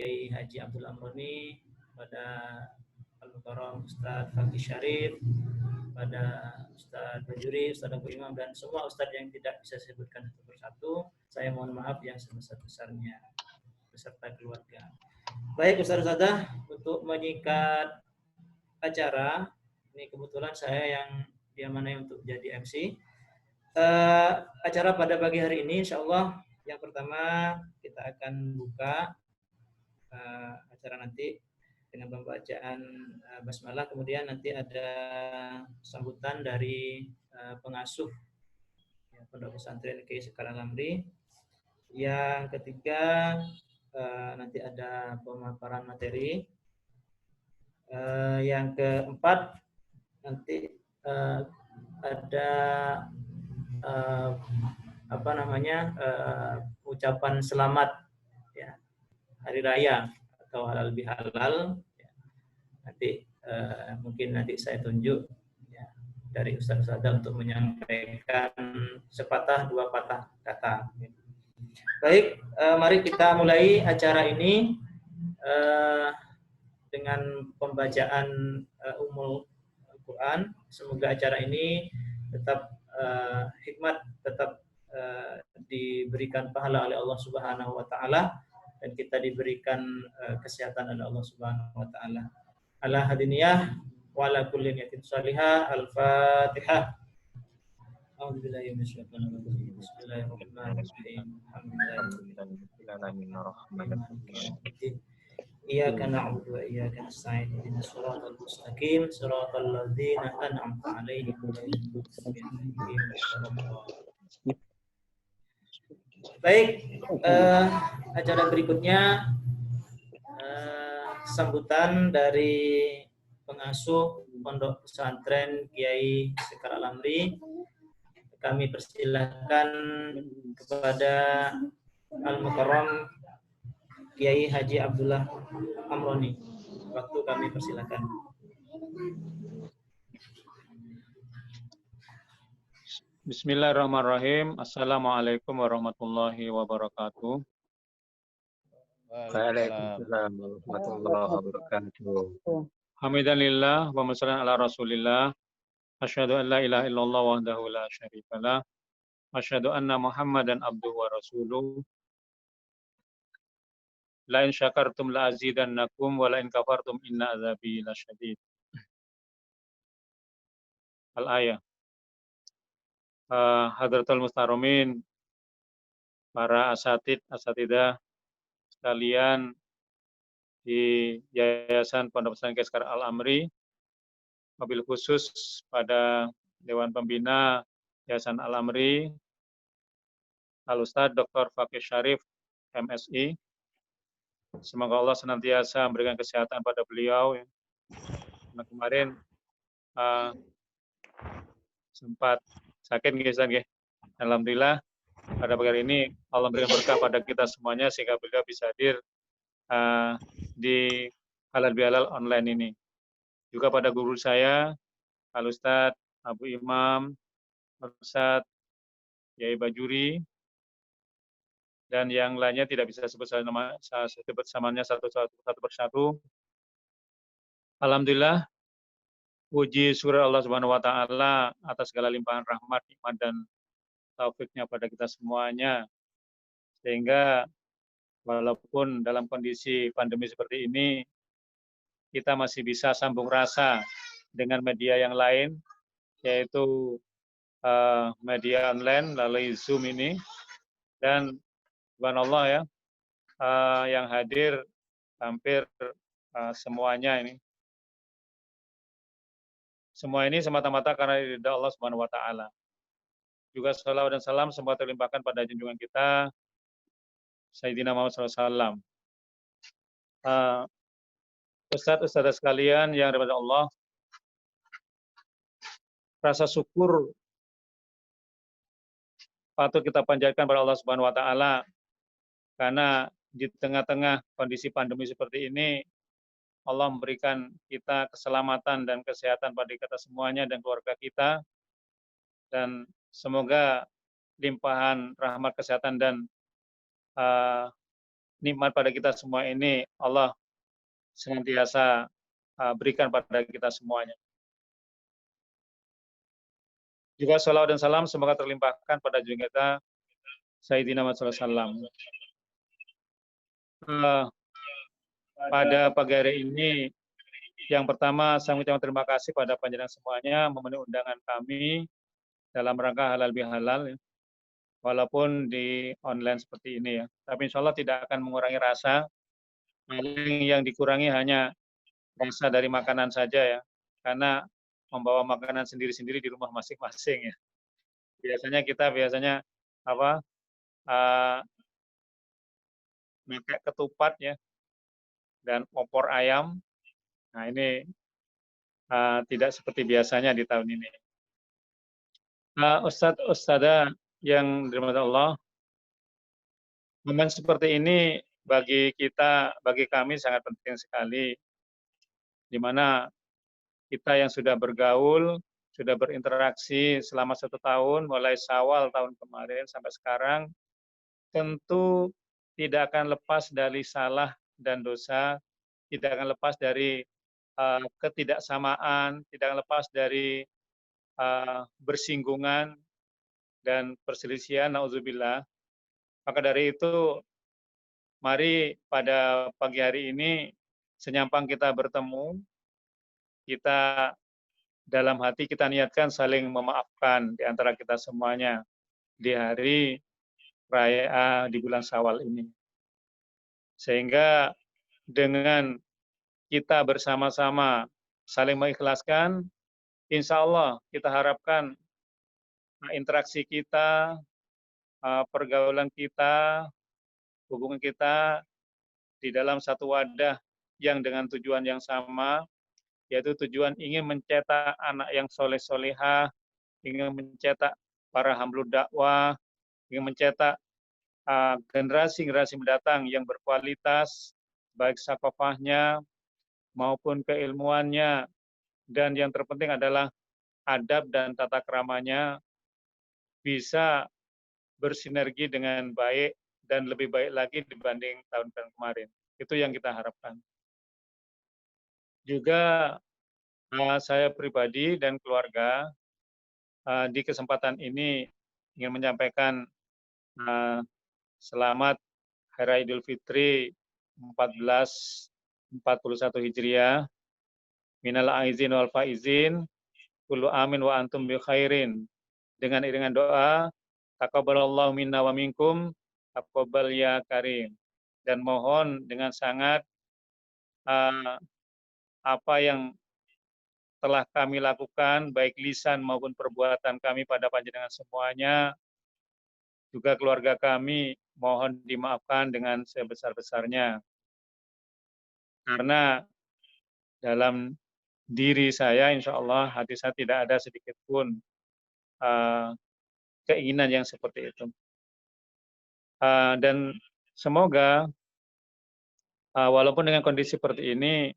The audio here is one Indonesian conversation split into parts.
Kiai Haji Abdul Amroni, pada Al-Mukarram Ustadz Fakih Syarif, pada Ustadz Bajuri, Ustadz Abu Imam, dan semua Ustadz yang tidak bisa saya sebutkan satu persatu. Saya mohon maaf yang sebesar-besarnya beserta keluarga. Baik Ustadz, untuk menyikat acara, ini kebetulan saya yang diamanai untuk jadi MC. Acara pada pagi hari ini insya Allah yang pertama kita akan buka acara nanti dengan pembacaan basmalah, kemudian nanti ada sambutan dari pengasuh Pondok Pesantren Kiai Sekar Al-Amri. Yang ketiga nanti ada pemaparan materi. Yang keempat nanti ada ucapan selamat ya, hari raya atau halal bihalal ya. Nanti mungkin nanti saya tunjuk ya, dari Ustaz-Ustazah untuk menyampaikan sepatah dua patah kata. Baik, mari kita mulai acara ini dengan pembacaan Ummul Quran. Semoga acara ini tetap hikmat, tetap diberikan pahala oleh Allah Subhanahu wa taala, dan kita diberikan kesehatan oleh Allah Subhanahu wa taala. Ala hadiniyah wa ala kulli niyatin salihah. Al-Fatihah. A'udzubillahi minasyaitonir rajim. Bismillahirrahmanirrahim. Alhamdulillahirabbil Iyyaka na'budu wa iyyaka nasta'in. Ihdinas siratal mustaqim, siratal ladzina an'amta 'alaihim ghairil maghdubi 'alaihim waladdallin. Baik, acara berikutnya sambutan dari pengasuh Pondok Pesantren Kiai Sekar Al-Amri. Kami persilahkan kepada Al-Mukarram Kiai Haji Abdullah Amroni. Waktu kami persilakan. Bismillahirrahmanirrahim. Assalamualaikum warahmatullahi wabarakatuh. Waalaikumsalam warahmatullahi wabarakatuh. Hamidalillah wa sallallahu ala Rasulillah. Asyhadu an la ilaha illallah wahdahu la syarikalah. Asyhadu anna Muhammadan abduhu wa rasuluh. La in syakartum la azidannakum wa la in kafartum inna azabi lasyadid. Al-ayah. Hadratul Mustaromin, para asatidah sekalian di Yayasan Pondok Pesantren Kiai Sekar Al-Amri, mobil khusus pada Dewan Pembina Yayasan Al-Amri, Al-Ustadz Dr. Fakih Syarif, MSI. Semoga Allah senantiasa memberikan kesehatan pada beliau. Nah, kemarin sempat sakit, nggih. Alhamdulillah pada pagi hari ini Allah memberikan berkah pada kita semuanya sehingga beliau bisa hadir di halal bihalal online ini. Juga pada guru saya, Al Ustadz Abu Imam, Ustadz Yai Bajuri, dan yang lainnya tidak bisa sebut namanya satu persatu. Alhamdulillah, puji syukur Allah Subhanahu wa taala atas segala limpahan rahmat, nikmat dan taufiknya pada kita semuanya. Sehingga walaupun dalam kondisi pandemi seperti ini, kita masih bisa sambung rasa dengan media yang lain, yaitu media online melalui Zoom ini. Dan subhanallah ya, yang hadir hampir semuanya ini. Semua ini semata-mata karena ridha Allah Subhanahu wa taala. Juga salawat dan salam semoga terlimpahkan pada junjungan kita Sayyidina Muhammad SAW. Ustadz-ustadzah sekalian yang dirahmati Allah, rasa syukur patut kita panjatkan pada Allah Subhanahu wa taala karena di tengah-tengah kondisi pandemi seperti ini Allah memberikan kita keselamatan dan kesehatan pada kita semuanya dan keluarga kita, dan semoga limpahan rahmat kesehatan dan nikmat pada kita semua ini Allah senantiasa berikan pada kita semuanya. Juga salawat dan salam semoga terlimpahkan pada junjungan kita Sayyidina Muhammad SAW. Pada pagi hari ini, yang pertama saya mengucapkan terima kasih pada panjenengan semuanya memenuhi undangan kami dalam rangka halal bihalal, walaupun di online seperti ini ya. Tapi insya Allah tidak akan mengurangi rasa. Paling yang dikurangi hanya rasa dari makanan saja ya, karena membawa makanan sendiri-sendiri di rumah masing-masing ya. Biasanya kita apa? Pakai ketupat ya dan opor ayam. Nah ini tidak seperti biasanya di tahun ini. Ustadz yang dirahmati Allah, momen seperti ini bagi kami sangat penting sekali, di mana kita yang sudah bergaul, sudah berinteraksi selama 1 tahun, mulai Syawal tahun kemarin sampai sekarang, tentu tidak akan lepas dari salah dan dosa, tidak akan lepas dari ketidaksamaan, tidak akan lepas dari bersinggungan dan perselisihan, na'udzubillah. Maka dari itu, mari pada pagi hari ini, senyampang kita bertemu, kita dalam hati kita niatkan saling memaafkan di antara kita semuanya di hari raya di bulan Syawal ini. Sehingga dengan kita bersama-sama saling mengikhlaskan, insya Allah kita harapkan interaksi kita, pergaulan kita, hubungan kita di dalam satu wadah yang dengan tujuan yang sama, yaitu tujuan ingin mencetak anak yang soleh-solehah, ingin mencetak para hamlud dakwah, ingin mencetak generasi-generasi mendatang yang berkualitas, baik sakofahnya maupun keilmuannya, dan yang terpenting adalah adab dan tata keramanya bisa bersinergi dengan baik dan lebih baik lagi dibanding tahun-tahun kemarin. Itu yang kita harapkan. Juga saya pribadi dan keluarga di kesempatan ini ingin menyampaikan selamat Hari Raya Idul Fitri 1441 Hijriah. Minal aizin wal faizin, kullu amin wa antum bi khairin. Dengan iringan doa, taqabbalallahu minna wa minkum, taqabbal ya karim. Dan mohon dengan sangat apa yang telah kami lakukan, baik lisan maupun perbuatan kami pada panjenengan semuanya, juga keluarga kami, mohon dimaafkan dengan sebesar-besarnya. Karena dalam diri saya, insya Allah, hati saya tidak ada sedikit pun keinginan yang seperti itu. Dan semoga, walaupun dengan kondisi seperti ini,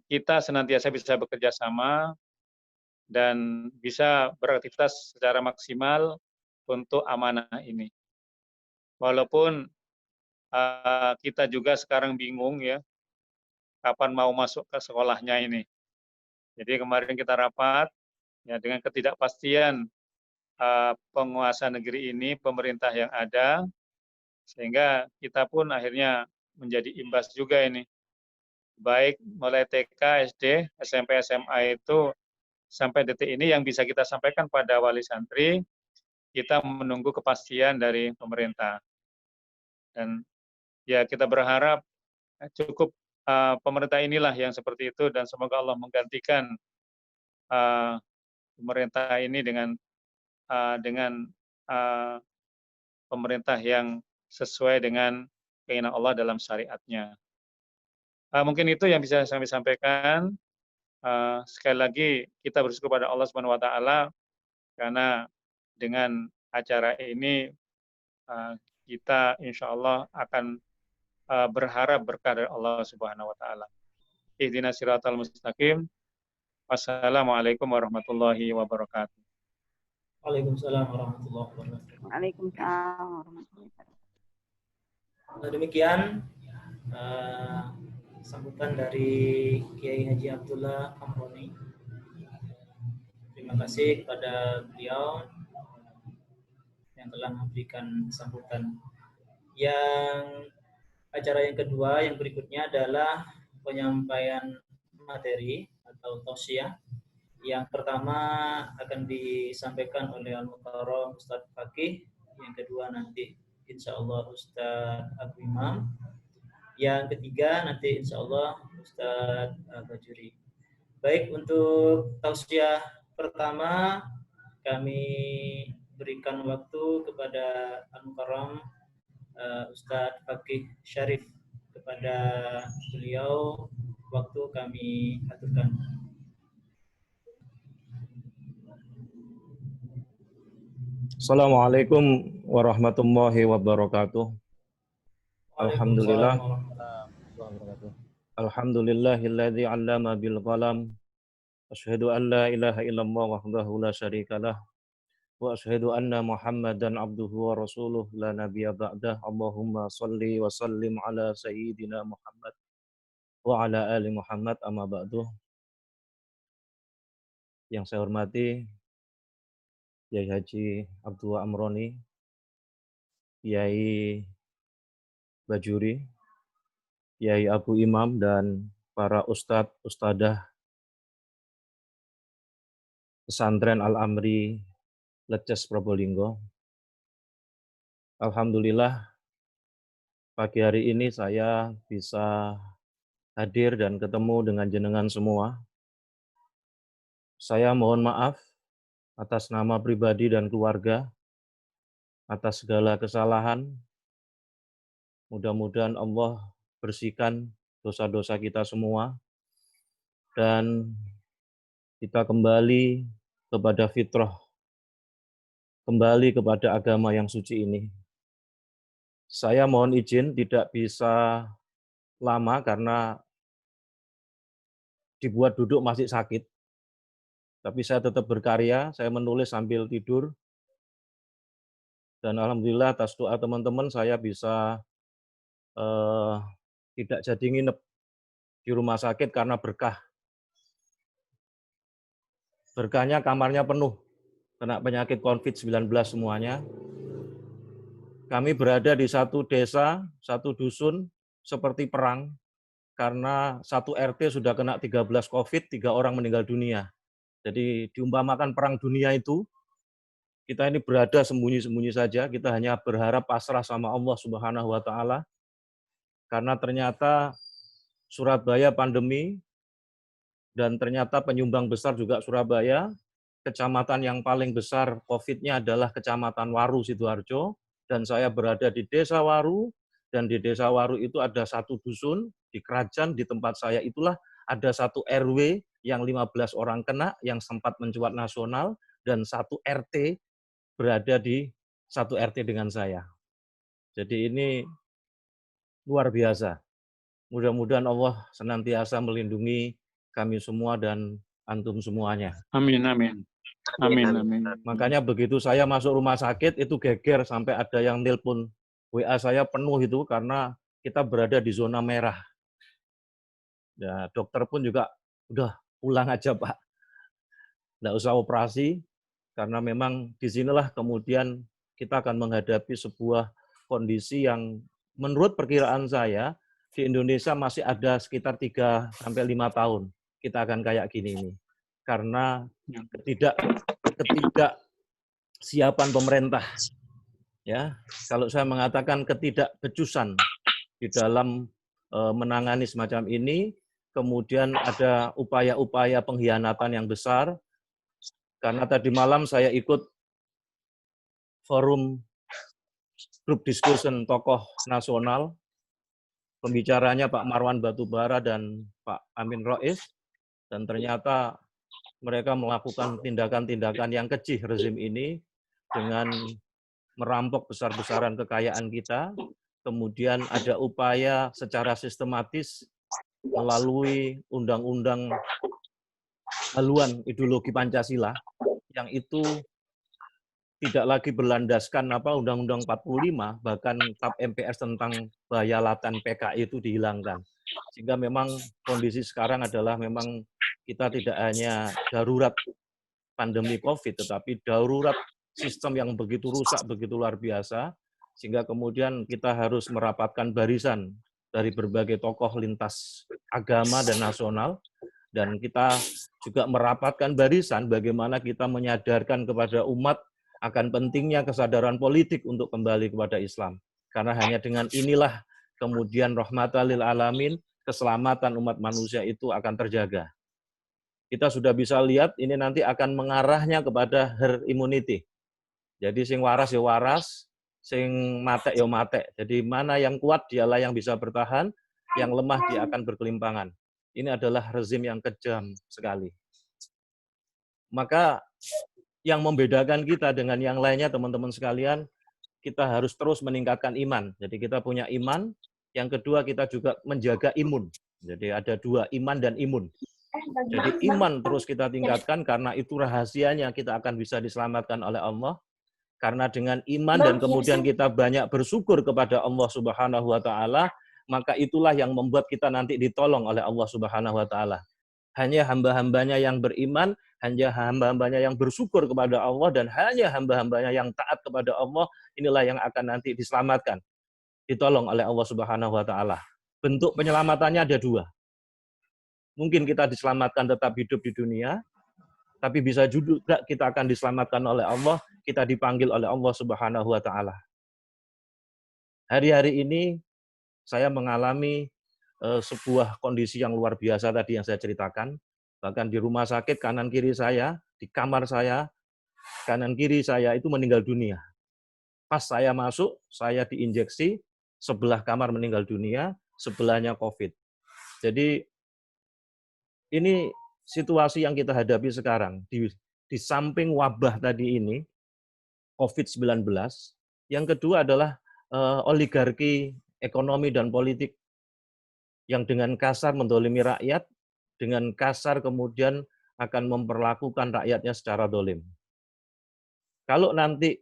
kita senantiasa bisa bekerja sama dan bisa beraktivitas secara maksimal untuk amanah ini. Walaupun kita juga sekarang bingung ya, kapan mau masuk ke sekolahnya ini. Jadi kemarin kita rapat ya dengan ketidakpastian penguasa negeri ini, pemerintah yang ada, sehingga kita pun akhirnya menjadi imbas juga ini. Baik mulai TK, SD, SMP, SMA itu sampai detik ini yang bisa kita sampaikan pada wali santri, kita menunggu kepastian dari pemerintah. Dan ya kita berharap cukup pemerintah inilah yang seperti itu, dan semoga Allah menggantikan pemerintah ini dengan pemerintah yang sesuai dengan keinginan Allah dalam syariatnya. Mungkin itu yang bisa saya sampaikan. Sekali lagi kita bersyukur pada Allah Subhanahu wa taala karena dengan acara ini kita insya Allah akan berharap berkah dari Allah Subhanahu wa taala. Ihdinas siratal mustaqim. Wassalamualaikum warahmatullahi wabarakatuh. Waalaikumsalam warahmatullahi wabarakatuh. Waalaikumsalam warahmatullahi wabarakatuh. Demikian sambutan dari Kiai Haji Abdullah Amroni. Terima kasih kepada beliau yang telah memberikan sambutan. Yang acara yang kedua, yang berikutnya adalah penyampaian materi atau tausiah. Yang pertama akan disampaikan oleh Al-Mukarram Ustadz Fakih, yang kedua nanti insya Allah Ustadz Abu Imam, yang ketiga nanti insya Allah Ustadz Bajuri. Baik, untuk tausiah pertama kami berikan waktu kepada Al-Mukarram Ustadz Fakih Syarif. Kepada beliau waktu kami aturkan. Assalamualaikum warahmatullahi wabarakatuh. Alhamdulillah. Alhamdulillahilladzi 'allama bil qalam. Asyhadu an la ilaha illallah wahdahu la syarikalah. Wa asyhadu anna Muhammadan abduhu wa rasuluh la nabiyya ba'dah. Allahumma shalli wa sallim ala sayyidina Muhammad wa ala ali Muhammad amma ba'du. Yang saya hormati Kiai Haji Abdullah Amroni, Kiai Bajuri, Kiai Abu Imam, dan para ustadz, ustadzah pesantren Al-Amri Leces Probolinggo. Alhamdulillah pagi hari ini saya bisa hadir dan ketemu dengan jenengan semua. Saya mohon maaf atas nama pribadi dan keluarga, atas segala kesalahan. Mudah-mudahan Allah bersihkan dosa-dosa kita semua, dan kita kembali kepada fitrah, kembali kepada agama yang suci ini. Saya mohon izin tidak bisa lama karena dibuat duduk masih sakit. Tapi saya tetap berkarya, saya menulis sambil tidur. Dan alhamdulillah atas doa teman-teman saya bisa tidak jadi nginep di rumah sakit karena berkah. Berkahnya kamarnya penuh, kena penyakit COVID-19 semuanya. Kami berada di satu desa, satu dusun, seperti perang, karena satu RT sudah kena 13 COVID, 3 orang meninggal dunia. Jadi diumpamakan perang dunia itu, kita ini berada sembunyi-sembunyi saja, kita hanya berharap pasrah sama Allah Subhanahu wa Ta'ala, karena ternyata Surabaya pandemi, dan ternyata penyumbang besar juga Surabaya. Kecamatan yang paling besar COVID-nya adalah Kecamatan Waru, Sidoarjo, dan saya berada di Desa Waru, dan di Desa Waru itu ada satu dusun, di Kerajaan, di tempat saya itulah ada satu RW yang 15 orang kena, yang sempat mencuat nasional, dan satu RT berada di satu RT dengan saya. Jadi ini luar biasa. Mudah-mudahan Allah senantiasa melindungi kami semua dan antum semuanya. Amin, amin. Amin, amin. Makanya begitu saya masuk rumah sakit, itu geger sampai ada yang nelpon. WA saya penuh itu karena kita berada di zona merah. Ya, dokter pun juga, udah pulang aja Pak. Nggak usah operasi, karena memang disinilah kemudian kita akan menghadapi sebuah kondisi yang menurut perkiraan saya, di Indonesia masih ada sekitar 3-5 tahun kita akan kayak gini ini. Karena ketidaksiapan pemerintah. Ya, kalau saya mengatakan ketidakbecusan di dalam menangani semacam ini, kemudian ada upaya-upaya pengkhianatan yang besar. Karena tadi malam saya ikut forum grup discussion tokoh nasional, pembicaranya Pak Marwan Batubara dan Pak Amin Rais, dan ternyata mereka melakukan tindakan-tindakan yang keji rezim ini dengan merampok besar-besaran kekayaan kita, kemudian ada upaya secara sistematis melalui undang-undang haluan ideologi Pancasila, yang itu tidak lagi berlandaskan Undang-Undang 45, bahkan TAP MPS tentang bahaya laten PKI itu dihilangkan. Sehingga memang kondisi sekarang adalah memang kita tidak hanya darurat pandemi COVID, tetapi darurat sistem yang begitu rusak, begitu luar biasa, sehingga kemudian kita harus merapatkan barisan dari berbagai tokoh lintas agama dan nasional, dan kita juga merapatkan barisan bagaimana kita menyadarkan kepada umat akan pentingnya kesadaran politik untuk kembali kepada Islam. Karena hanya dengan inilah kemudian rahmatan lil alamin, keselamatan umat manusia itu akan terjaga. Kita sudah bisa lihat ini nanti akan mengarahnya kepada herd immunity. Jadi sing waras ya waras, sing matek ya matek. Jadi mana yang kuat dialah yang bisa bertahan, yang lemah dia akan berkelimpangan. Ini adalah rezim yang kejam sekali. Maka yang membedakan kita dengan yang lainnya, teman-teman sekalian, kita harus terus meningkatkan iman. Jadi kita punya iman, yang kedua kita juga menjaga imun. Jadi ada dua, iman dan imun. Jadi iman terus kita tingkatkan karena itu rahasianya kita akan bisa diselamatkan oleh Allah. Karena dengan iman dan kemudian kita banyak bersyukur kepada Allah Subhanahu wa taala, maka itulah yang membuat kita nanti ditolong oleh Allah Subhanahu wa taala. Hanya hamba-hambanya yang beriman, hanya hamba-hambanya yang bersyukur kepada Allah, dan hanya hamba-hambanya yang taat kepada Allah, inilah yang akan nanti diselamatkan, ditolong oleh Allah Subhanahu wa taala. Bentuk penyelamatannya ada dua. Mungkin kita diselamatkan tetap hidup di dunia, tapi bisa juga kita akan diselamatkan oleh Allah, kita dipanggil oleh Allah Subhanahu wa taala. Hari-hari ini saya mengalami sebuah kondisi yang luar biasa tadi yang saya ceritakan. Bahkan di rumah sakit kanan kiri saya, di kamar saya, kanan kiri saya itu meninggal dunia. Pas saya masuk, saya diinjeksi, sebelah kamar meninggal dunia, sebelahnya COVID. Jadi ini situasi yang kita hadapi sekarang. Di samping wabah tadi ini, COVID-19, yang kedua adalah oligarki ekonomi dan politik yang dengan kasar mendolimi rakyat, dengan kasar kemudian akan memperlakukan rakyatnya secara dolim. Kalau nanti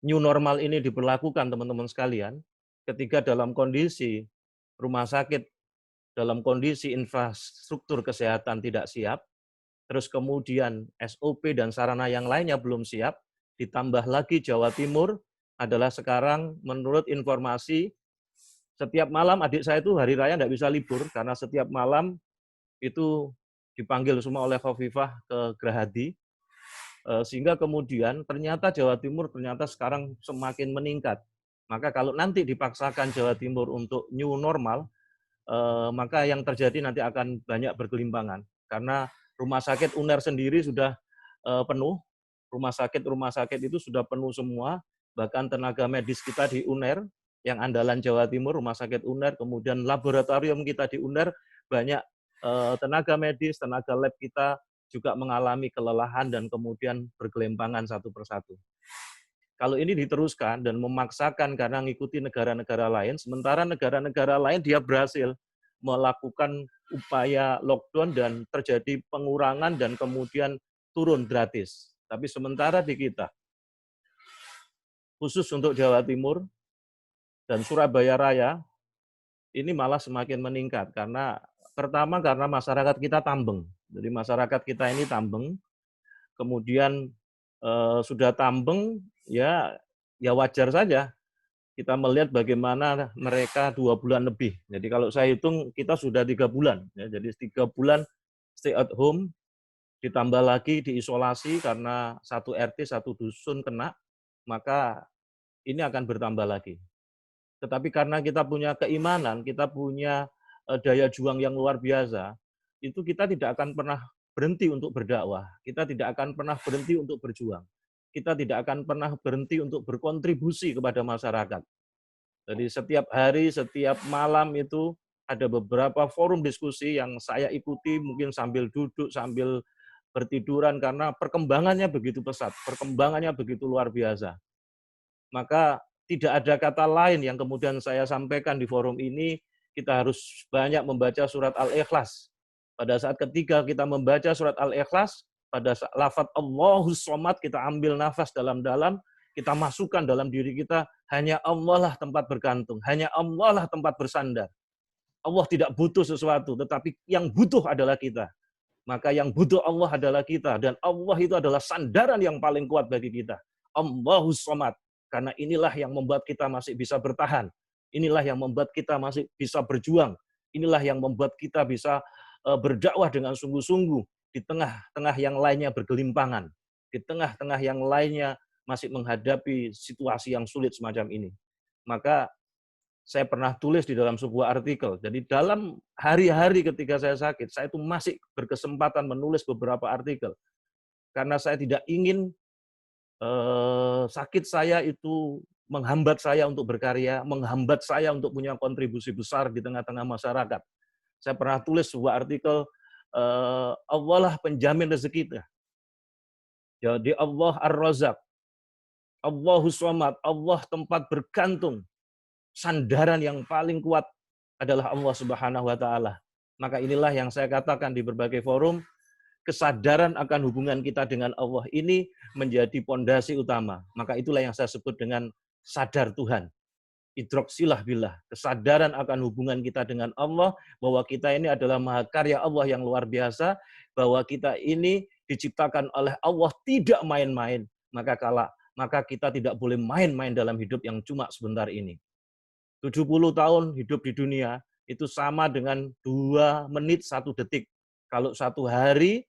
new normal ini diberlakukan, teman-teman sekalian, ketika dalam kondisi rumah sakit, dalam kondisi infrastruktur kesehatan tidak siap, terus kemudian SOP dan sarana yang lainnya belum siap, ditambah lagi Jawa Timur adalah sekarang menurut informasi, setiap malam adik saya itu hari raya nggak bisa libur, karena setiap malam itu dipanggil semua oleh Khofifah ke Gerahadi, sehingga kemudian ternyata Jawa Timur ternyata sekarang semakin meningkat. Maka kalau nanti dipaksakan Jawa Timur untuk new normal, maka yang terjadi nanti akan banyak bergelimpangan. Karena rumah sakit UNER sendiri sudah penuh, rumah sakit itu sudah penuh semua, bahkan tenaga medis kita di UNER, yang andalan Jawa Timur, rumah sakit UNER, kemudian laboratorium kita di UNER, banyak tenaga medis, tenaga lab kita juga mengalami kelelahan dan kemudian bergelimpangan satu persatu. Kalau ini diteruskan dan memaksakan karena mengikuti negara-negara lain, sementara negara-negara lain dia berhasil melakukan upaya lockdown dan terjadi pengurangan dan kemudian turun gratis. Tapi sementara di kita, khusus untuk Jawa Timur dan Surabaya Raya, ini malah semakin meningkat. Pertama karena masyarakat kita tambeng. Jadi masyarakat kita ini tambeng, kemudian sudah tambeng, ya wajar saja kita melihat bagaimana mereka 2 bulan lebih. Jadi kalau saya hitung kita sudah 3 bulan. Ya, jadi 3 bulan stay at home, ditambah lagi diisolasi karena satu RT, satu dusun kena, maka ini akan bertambah lagi. Tetapi karena kita punya keimanan, kita punya daya juang yang luar biasa, itu kita tidak akan pernah berhenti untuk berdakwah. Kita tidak akan pernah berhenti untuk berjuang. Kita tidak akan pernah berhenti untuk berkontribusi kepada masyarakat. Jadi setiap hari, setiap malam itu ada beberapa forum diskusi yang saya ikuti, mungkin sambil duduk, sambil bertiduran, karena perkembangannya begitu pesat, perkembangannya begitu luar biasa. Maka tidak ada kata lain yang kemudian saya sampaikan di forum ini, kita harus banyak membaca surat Al-Ikhlas. Pada saat ketika kita membaca surat Al-Ikhlas, pada lafaz Allahus Somad, kita ambil nafas dalam-dalam, kita masukkan dalam diri kita, hanya Allah lah tempat bergantung, hanya Allah lah tempat bersandar. Allah tidak butuh sesuatu, tetapi yang butuh adalah kita. Maka yang butuh Allah adalah kita, dan Allah itu adalah sandaran yang paling kuat bagi kita. Allahus Somad, karena inilah yang membuat kita masih bisa bertahan. Inilah yang membuat kita masih bisa berjuang. Inilah yang membuat kita bisa berdakwah dengan sungguh-sungguh di tengah-tengah yang lainnya bergelimpangan, di tengah-tengah yang lainnya masih menghadapi situasi yang sulit semacam ini. Maka saya pernah tulis di dalam sebuah artikel, jadi dalam hari-hari ketika saya sakit, saya itu masih berkesempatan menulis beberapa artikel. Karena saya tidak ingin sakit saya itu menghambat saya untuk berkarya, menghambat saya untuk punya kontribusi besar di tengah-tengah masyarakat. Saya pernah tulis sebuah artikel, Allah lah penjamin rezeki kita. Jadi Allah Ar-Razak, Allahus Somad, Allah tempat bergantung. Sandaran yang paling kuat adalah Allah Subhanahu wa Ta'ala. Maka inilah yang saya katakan di berbagai forum, kesadaran akan hubungan kita dengan Allah ini menjadi pondasi utama. Maka itulah yang saya sebut dengan sadar Tuhan. Idroksilah billah, kesadaran akan hubungan kita dengan Allah, bahwa kita ini adalah mahakarya Allah yang luar biasa, bahwa kita ini diciptakan oleh Allah tidak main-main. Maka kita tidak boleh main-main dalam hidup yang cuma sebentar ini. 70 tahun hidup di dunia itu sama dengan 2 menit 1 detik. Kalau 1 hari,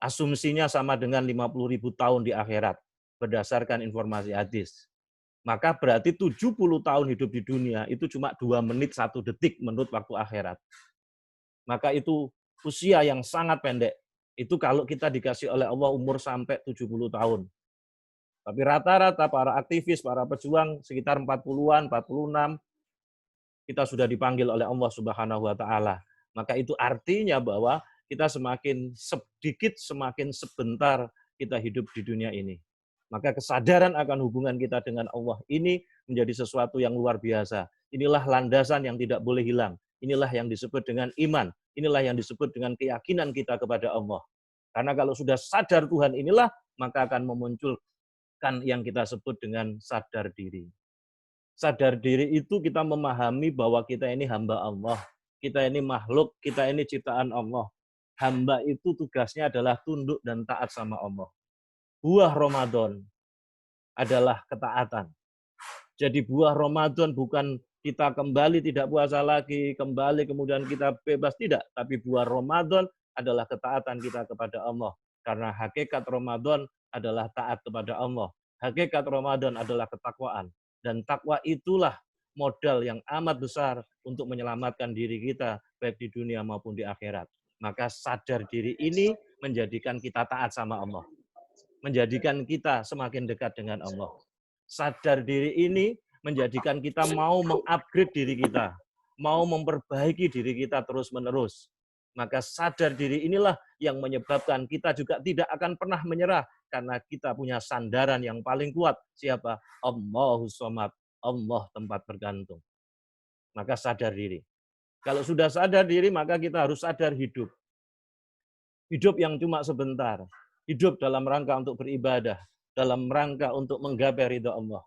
asumsinya sama dengan 50.000 tahun di akhirat, berdasarkan informasi hadis. Maka berarti 70 tahun hidup di dunia itu cuma 2 menit 1 detik menurut waktu akhirat. Maka itu usia yang sangat pendek. Itu kalau kita dikasih oleh Allah umur sampai 70 tahun. Tapi rata-rata para aktivis, para pejuang sekitar 40-an, 46, kita sudah dipanggil oleh Allah Subhanahu wa Ta'ala. Maka itu artinya bahwa kita semakin sedikit, semakin sebentar kita hidup di dunia ini. Maka kesadaran akan hubungan kita dengan Allah ini menjadi sesuatu yang luar biasa. Inilah landasan yang tidak boleh hilang. Inilah yang disebut dengan iman. Inilah yang disebut dengan keyakinan kita kepada Allah. Karena kalau sudah sadar Tuhan inilah, maka akan memunculkan yang kita sebut dengan sadar diri. Sadar diri itu kita memahami bahwa kita ini hamba Allah. Kita ini makhluk, kita ini ciptaan Allah. Hamba itu tugasnya adalah tunduk dan taat sama Allah. Buah Ramadan adalah ketaatan. Jadi buah Ramadan bukan kita kembali tidak puasa lagi, kembali kemudian kita bebas, tidak. Tapi buah Ramadan adalah ketaatan kita kepada Allah. Karena hakikat Ramadan adalah taat kepada Allah. Hakikat Ramadan adalah ketakwaan. Dan takwa itulah modal yang amat besar untuk menyelamatkan diri kita, baik di dunia maupun di akhirat. Maka sadar diri ini menjadikan kita taat sama Allah. Menjadikan kita semakin dekat dengan Allah. Sadar diri ini menjadikan kita mau mengupgrade diri kita, mau memperbaiki diri kita terus-menerus. Maka sadar diri inilah yang menyebabkan kita juga tidak akan pernah menyerah, karena kita punya sandaran yang paling kuat. Siapa? Allahus Somad, Allah tempat bergantung. Maka sadar diri. Kalau sudah sadar diri, maka kita harus sadar hidup. Hidup yang cuma sebentar. Hidup dalam rangka untuk beribadah, dalam rangka untuk menggapai ridha Allah.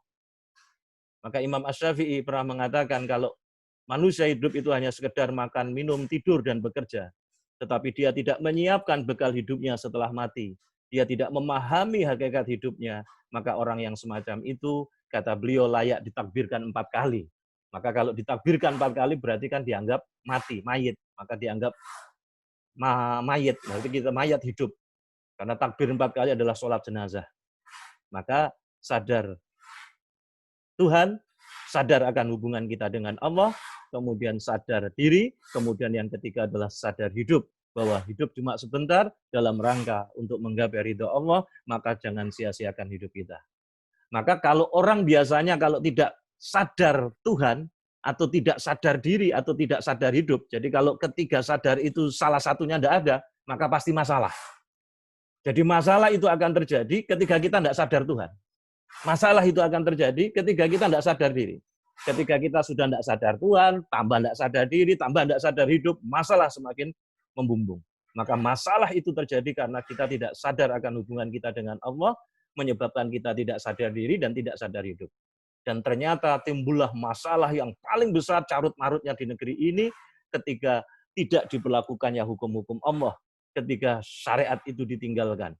Maka Imam Asy-Syafi'i pernah mengatakan kalau manusia hidup itu hanya sekedar makan, minum, tidur, dan bekerja. Tetapi dia tidak menyiapkan bekal hidupnya setelah mati. Dia tidak memahami hakikat hidupnya. Maka orang yang semacam itu, kata beliau, layak ditakbirkan 4 kali. Maka kalau ditakbirkan 4 kali berarti kan dianggap mati, mayit. Maka dianggap mayit, berarti kita mayat hidup. Karena takbir 4 kali adalah sholat jenazah. Maka sadar Tuhan, sadar akan hubungan kita dengan Allah, kemudian sadar diri, kemudian yang ketiga adalah sadar hidup. Bahwa hidup cuma sebentar dalam rangka untuk menggapai ridha Allah, maka jangan sia-siakan hidup kita. Maka kalau orang biasanya kalau tidak sadar Tuhan, atau tidak sadar diri, atau tidak sadar hidup, jadi kalau ketiga sadar itu salah satunya tidak ada, maka pasti masalah. Jadi masalah itu akan terjadi ketika kita tidak sadar Tuhan. Masalah itu akan terjadi ketika kita tidak sadar diri. Ketika kita sudah tidak sadar Tuhan, tambah tidak sadar diri, tambah tidak sadar hidup, masalah semakin membumbung. Maka masalah itu terjadi karena kita tidak sadar akan hubungan kita dengan Allah, menyebabkan kita tidak sadar diri dan tidak sadar hidup. Dan ternyata timbullah masalah yang paling besar carut-marutnya di negeri ini ketika tidak diberlakukannya hukum-hukum Allah, ketika syariat itu ditinggalkan.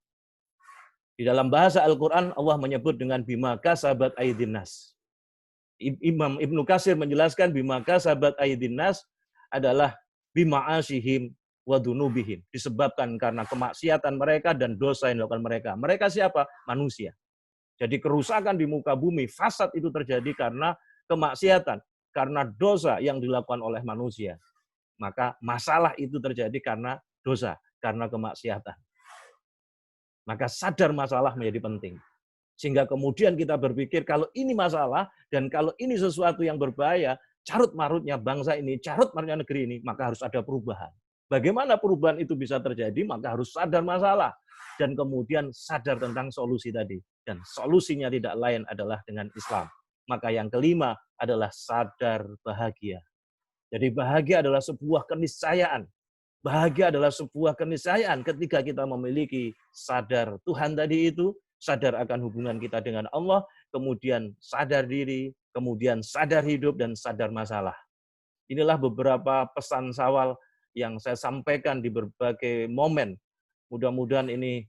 Di dalam bahasa Al-Quran, Allah menyebut dengan bima kasabat aydin nas. Imam Ibnu Katsir menjelaskan bima kasabat aydin nas adalah bima'asihim wa dunubihim. Disebabkan karena kemaksiatan mereka dan dosa yang dilakukan mereka. Mereka siapa? Manusia. Jadi kerusakan di muka bumi, fasad itu terjadi karena kemaksiatan, karena dosa yang dilakukan oleh manusia. Maka masalah itu terjadi karena dosa, karena kemaksiatan. Maka sadar masalah menjadi penting. Sehingga kemudian kita berpikir kalau ini masalah dan kalau ini sesuatu yang berbahaya, carut-marutnya bangsa ini, carut-marutnya negeri ini, maka harus ada perubahan. Bagaimana perubahan itu bisa terjadi? Maka harus sadar masalah. Dan kemudian sadar tentang solusi tadi. Dan solusinya tidak lain adalah dengan Islam. Maka yang kelima adalah sadar bahagia. Jadi bahagia adalah sebuah keniscayaan. Bahagia adalah sebuah keniscayaan ketika kita memiliki sadar Tuhan tadi itu, sadar akan hubungan kita dengan Allah, kemudian sadar diri, kemudian sadar hidup, dan sadar masalah. Inilah beberapa pesan Syawal yang saya sampaikan di berbagai momen. Mudah-mudahan ini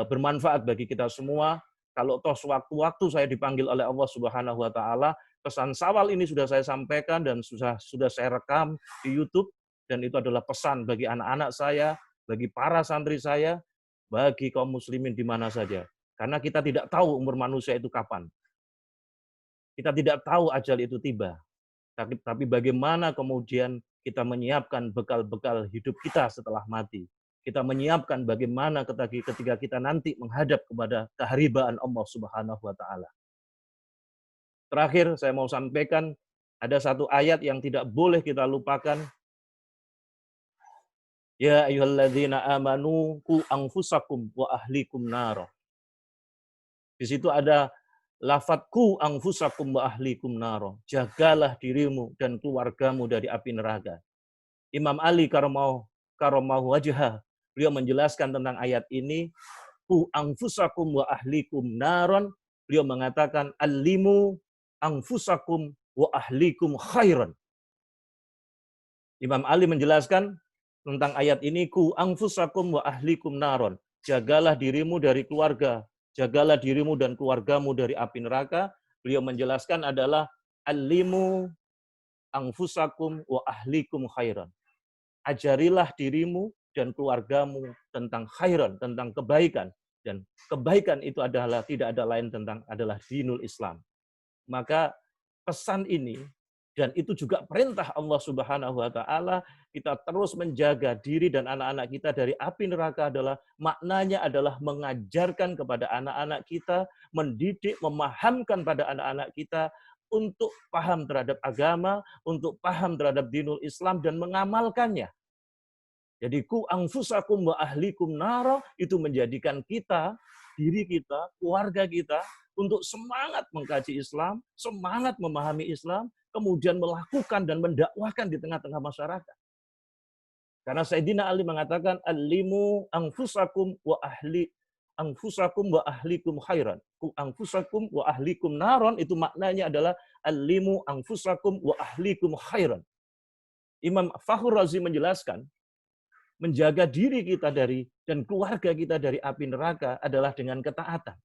bermanfaat bagi kita semua. Kalau toh sewaktu-waktu saya dipanggil oleh Allah Subhanahu wa Ta'ala, pesan Syawal ini sudah saya sampaikan dan sudah saya rekam di YouTube. Dan itu adalah pesan bagi anak-anak saya, bagi para santri saya, bagi kaum muslimin di mana saja. Karena kita tidak tahu umur manusia itu kapan. Kita tidak tahu ajal itu tiba. Tapi bagaimana kemudian kita menyiapkan bekal-bekal hidup kita setelah mati. Kita menyiapkan bagaimana ketika kita nanti menghadap kepada keharibaan Allah Subhanahu wa Ta'ala. Terakhir saya mau sampaikan, ada satu ayat yang tidak boleh kita lupakan. Ya ayyuhalladzina amanu qu anfusakum wa ahlikum naro. Di situ ada lafadz qu anfusakum wa ahlikum naro. Jagalah dirimu dan keluargamu dari api neraka. Imam Ali karamahu wajhah, beliau menjelaskan tentang ayat ini, qu anfusakum wa ahlikum naron. Beliau mengatakan allimu anfusakum wa ahlikum khairan. Imam Ali menjelaskan tentang ayat ini, ku anfusakum wa ahlikum naron. Jagalah dirimu dari keluarga, jagalah dirimu dan keluargamu dari api neraka. Beliau menjelaskan adalah allimu anfusakum wa ahlikum khairan. Ajarilah dirimu dan keluargamu tentang khairan, tentang kebaikan. Dan kebaikan itu adalah tidak ada lain adalah dinul Islam. Maka pesan ini, dan itu juga perintah Allah Subhanahu wa Ta'ala, kita terus menjaga diri dan anak-anak kita dari api neraka adalah maknanya adalah mengajarkan kepada anak-anak kita, mendidik, memahamkan pada anak-anak kita untuk paham terhadap agama, untuk paham terhadap dinul Islam dan mengamalkannya. Jadi ku anfusakum wa ahlikum naro itu menjadikan kita, diri kita, keluarga kita untuk semangat mengkaji Islam, semangat memahami Islam, kemudian melakukan dan mendakwahkan di tengah-tengah masyarakat. Karena Sayyidina Ali mengatakan, allimu anfusakum wa ahlikum khairan. Ku anfusakum wa ahlikum naron, itu maknanya adalah allimu anfusakum wa ahlikum khairan. Imam Fakhrur Razi menjelaskan, menjaga diri kita dan keluarga kita dari api neraka adalah dengan ketaatan,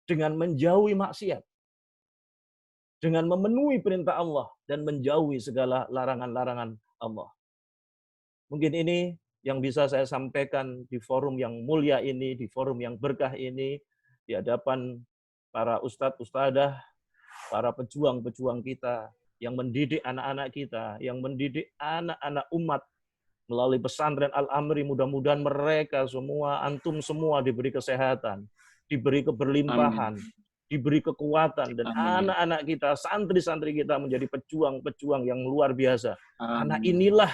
dengan menjauhi maksiat, dengan memenuhi perintah Allah dan menjauhi segala larangan-larangan Allah. Mungkin ini yang bisa saya sampaikan di forum yang mulia ini, di forum yang berkah ini, di hadapan para ustadz, ustadzah, para pejuang-pejuang kita, yang mendidik anak-anak kita, yang mendidik anak-anak umat melalui pesantren Al-Amri. Mudah-mudahan mereka semua, antum semua diberi kesehatan, diberi keberlimpahan, diberi kekuatan, dan anak-anak kita, santri-santri kita menjadi pejuang-pejuang yang luar biasa. Karena inilah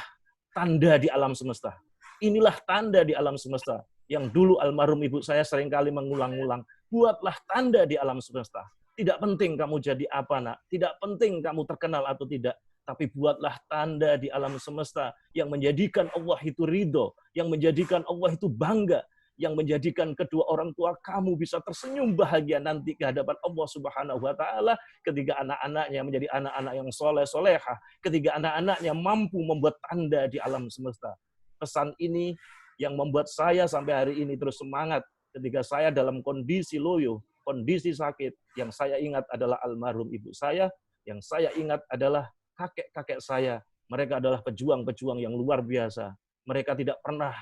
tanda di alam semesta. Inilah tanda di alam semesta. Yang dulu almarhum ibu saya seringkali mengulang-ulang, buatlah tanda di alam semesta. Tidak penting kamu jadi apa, nak. Tidak penting kamu terkenal atau tidak. tapi buatlah tanda di alam semesta yang menjadikan Allah itu ridho, yang menjadikan Allah itu bangga, yang menjadikan kedua orang tua kamu bisa tersenyum bahagia nanti ke hadapan Allah Subhanahu wa taala ketika anak-anaknya menjadi anak-anak yang soleh-solehah, ketika anak-anaknya mampu membuat tanda di alam semesta. Pesan ini yang membuat saya sampai hari ini terus semangat ketika saya dalam kondisi loyo, kondisi sakit. Yang saya ingat adalah almarhum ibu saya, yang saya ingat adalah kakek-kakek saya. Mereka adalah pejuang-pejuang yang luar biasa. Mereka tidak pernah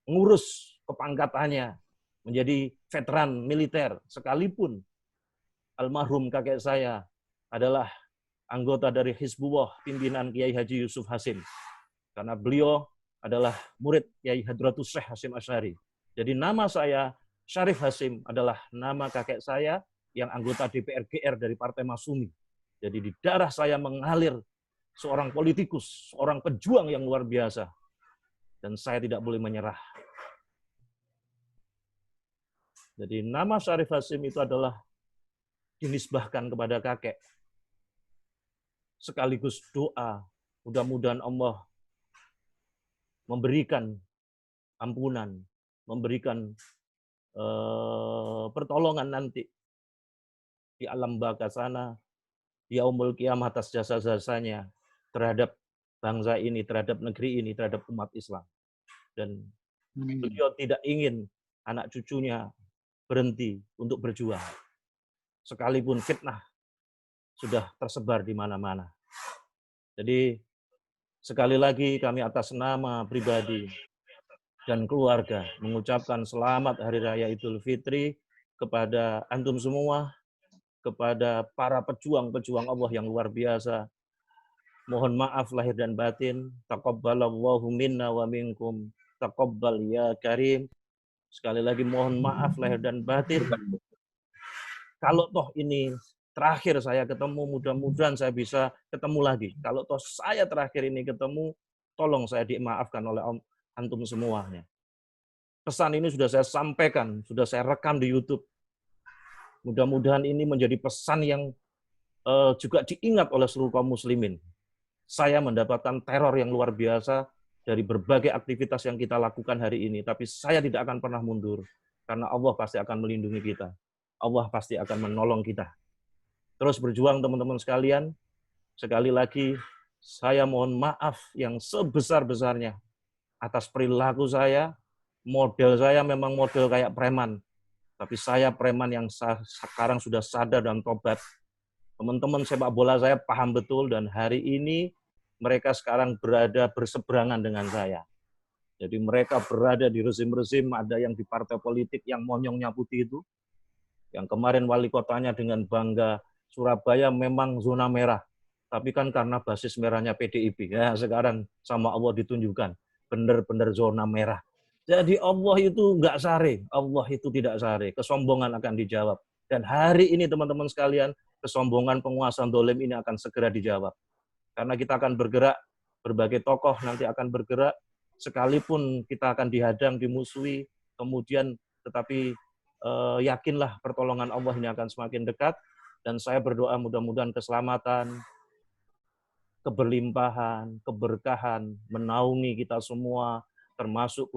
ngurus kepangkatannya menjadi veteran militer, sekalipun almarhum kakek saya adalah anggota dari Hizbullah pimpinan Kiai Haji Yusuf Hasim. Karena beliau adalah murid Kiai Hadratus Syekh Hasim Asy'ari. Jadi nama saya Syarif Hasim adalah nama kakek saya yang anggota DPR GR dari Partai Masyumi. Jadi di darah saya mengalir seorang politikus, seorang pejuang yang luar biasa. Dan saya tidak boleh menyerah. Jadi nama Syarif Hasim itu adalah dinisbahkan kepada kakek. Sekaligus doa, mudah-mudahan Allah memberikan ampunan, memberikan pertolongan nanti di alam baka sana, yaumul qiyamah atas jasa-jasanya terhadap bangsa ini, terhadap negeri ini, terhadap umat Islam. Dan beliau tidak ingin anak cucunya berhenti untuk berjuang. Sekalipun fitnah sudah tersebar di mana-mana. Jadi sekali lagi kami atas nama pribadi dan keluarga mengucapkan selamat Hari Raya Idul Fitri kepada antum semua, kepada para pejuang-pejuang Allah yang luar biasa. Mohon maaf lahir dan batin. Taqabbalallahu minna wa minkum. Taqabbal ya karim. Sekali lagi mohon maaf lahir dan batin. Kalau toh ini terakhir saya ketemu, mudah-mudahan saya bisa ketemu lagi. Kalau toh saya terakhir ini ketemu, tolong saya dimaafkan oleh antum semuanya. Pesan ini sudah saya sampaikan, sudah saya rekam di YouTube. Mudah-mudahan ini menjadi pesan yang juga diingat oleh seluruh kaum muslimin. Saya mendapatkan teror yang luar biasa dari berbagai aktivitas yang kita lakukan hari ini, tapi saya tidak akan pernah mundur, karena Allah pasti akan melindungi kita. Allah pasti akan menolong kita. Terus berjuang teman-teman sekalian. Sekali lagi, saya mohon maaf yang sebesar-besarnya atas perilaku saya. Model saya memang model kayak preman. Tapi saya preman yang sekarang sudah sadar dan tobat. Teman-teman sepak bola saya paham betul, dan hari ini mereka sekarang berada berseberangan dengan saya. Jadi mereka berada di rezim-rezim, ada yang di partai politik yang monyongnya putih itu. Yang kemarin wali kotanya dengan bangga, Surabaya memang zona merah. Tapi kan karena basis merahnya PDIP. Ya sekarang sama Allah ditunjukkan. Benar-benar zona merah. Jadi Allah itu nggak sare, Allah itu tidak sare. Kesombongan akan dijawab. Dan hari ini teman-teman sekalian, kesombongan penguasa dolim ini akan segera dijawab. Karena kita akan bergerak, berbagai tokoh nanti akan bergerak, sekalipun kita akan dihadang, dimusuhi, kemudian tetapi yakinlah pertolongan Allah ini akan semakin dekat. Dan saya berdoa mudah-mudahan keselamatan, keberlimpahan, keberkahan menaungi kita semua, termasuk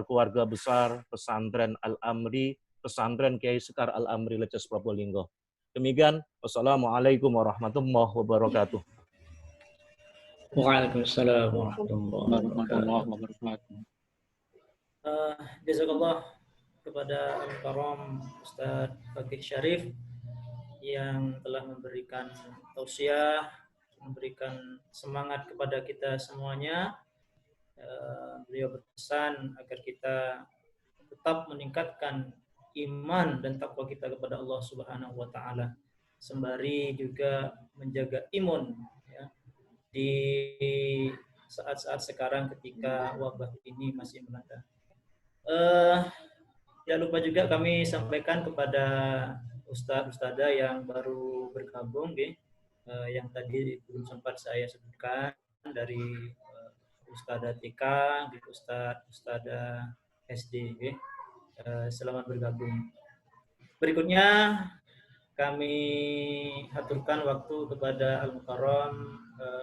keluarga besar pesantren Al-Amri, pesantren Kiai Sekar Al-Amri Leces Probolinggo. Demikian, wassalamualaikum warahmatullahi wabarakatuh. Waalaikumsalam warahmatullahi wabarakatuh. Jazakallah kepada Al-Karam Ustadz Fakih Syarif yang telah memberikan tausiah, memberikan semangat kepada kita semuanya. Beliau berpesan agar kita tetap meningkatkan iman dan takwa kita kepada Allah Subhanahu wa taala, sembari juga menjaga imun ya, di saat-saat sekarang ketika wabah ini masih melanda. Tidak lupa juga kami sampaikan kepada ustadz-ustadzah yang baru bergabung, yang tadi belum sempat saya sebutkan, dari Ustadzah TK, Ustadzah SD. Selamat bergabung. Berikutnya kami haturkan waktu kepada Al-Mukarram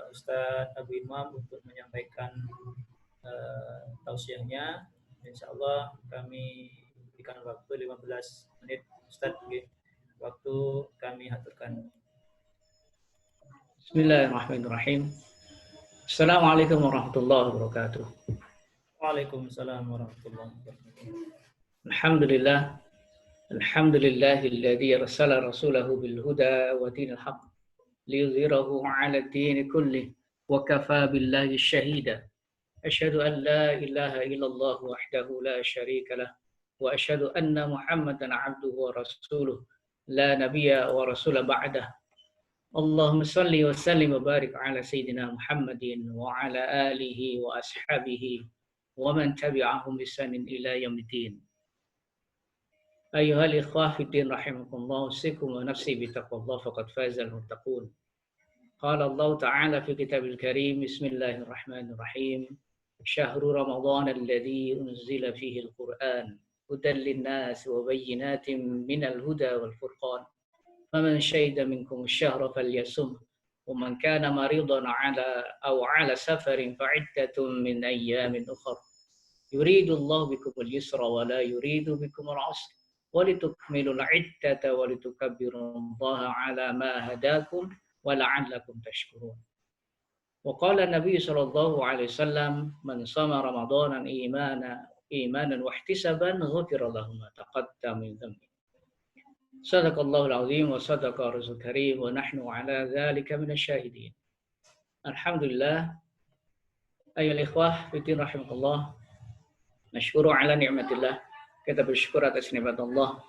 Ustadz Abu Imam untuk menyampaikan tausiahnya. Insya Allah kami berikan waktu 15 menit. Ustadz, waktu kami haturkan. Bismillahirrahmanirrahim. Assalamualaikum warahmatullahi wabarakatuh. Waalaikumsalam warahmatullahi wabarakatuh. Alhamdulillah. Alhamdulillahilladzi arsala rasulahu bil huda wa dinil haqq liyudhhirahu 'ala ad-din kullih wa kafaa billahi shahida. Asyhadu an la ilaha illallah wahdahu la syarika lah wa asyhadu anna Muhammadan 'abduhu wa rasuluh la nabiyya wa rasula ba'dah. Allahumma salli wa sallim wa barik ala sayyidina Muhammadin wa ala alihi wa ashabihi wa man tabi'ahum bi ihsanin ila yaumiddin. Ayyuhal ikhwah fid din rahimakumullah, usikum wa nafsi bi taqwallah faqad fazal muttaqun. Qala Allah Ta'ala fi kitabil karim, bismillahirrahmanirrahim. Syahru Ramadan alladzi unzila fihi al-Qur'an hudan lin-nas wa bayyinatin minal huda wal furqan. Faman syahida minkum asy-syahra falyasum wa man kana maridan ala safarin fa'iddatun min ayyamin ukhra. Yuridu Allah bikumul yusra wa la yuridu bikumul 'usra wa litukmilul 'iddata wa litukabbirullaha 'ala ma hadakum wa la'allakum tashkurun. Wa qala Nabi sallallahu alaihi wasallam, man shama ramadanan imanan wa ihtisaban ghufira lahu ma taqaddama min dhanbi. Sadaqallahul azim wa sadaqa rasul karim wa nahnu ala dzalika minasyahidin. Alhamdulillah. Ayyuhal ikhwah fillah rahimakumullah. Nasyukuru ala ni'matillah. Kita bersyukur atas nikmat Allah.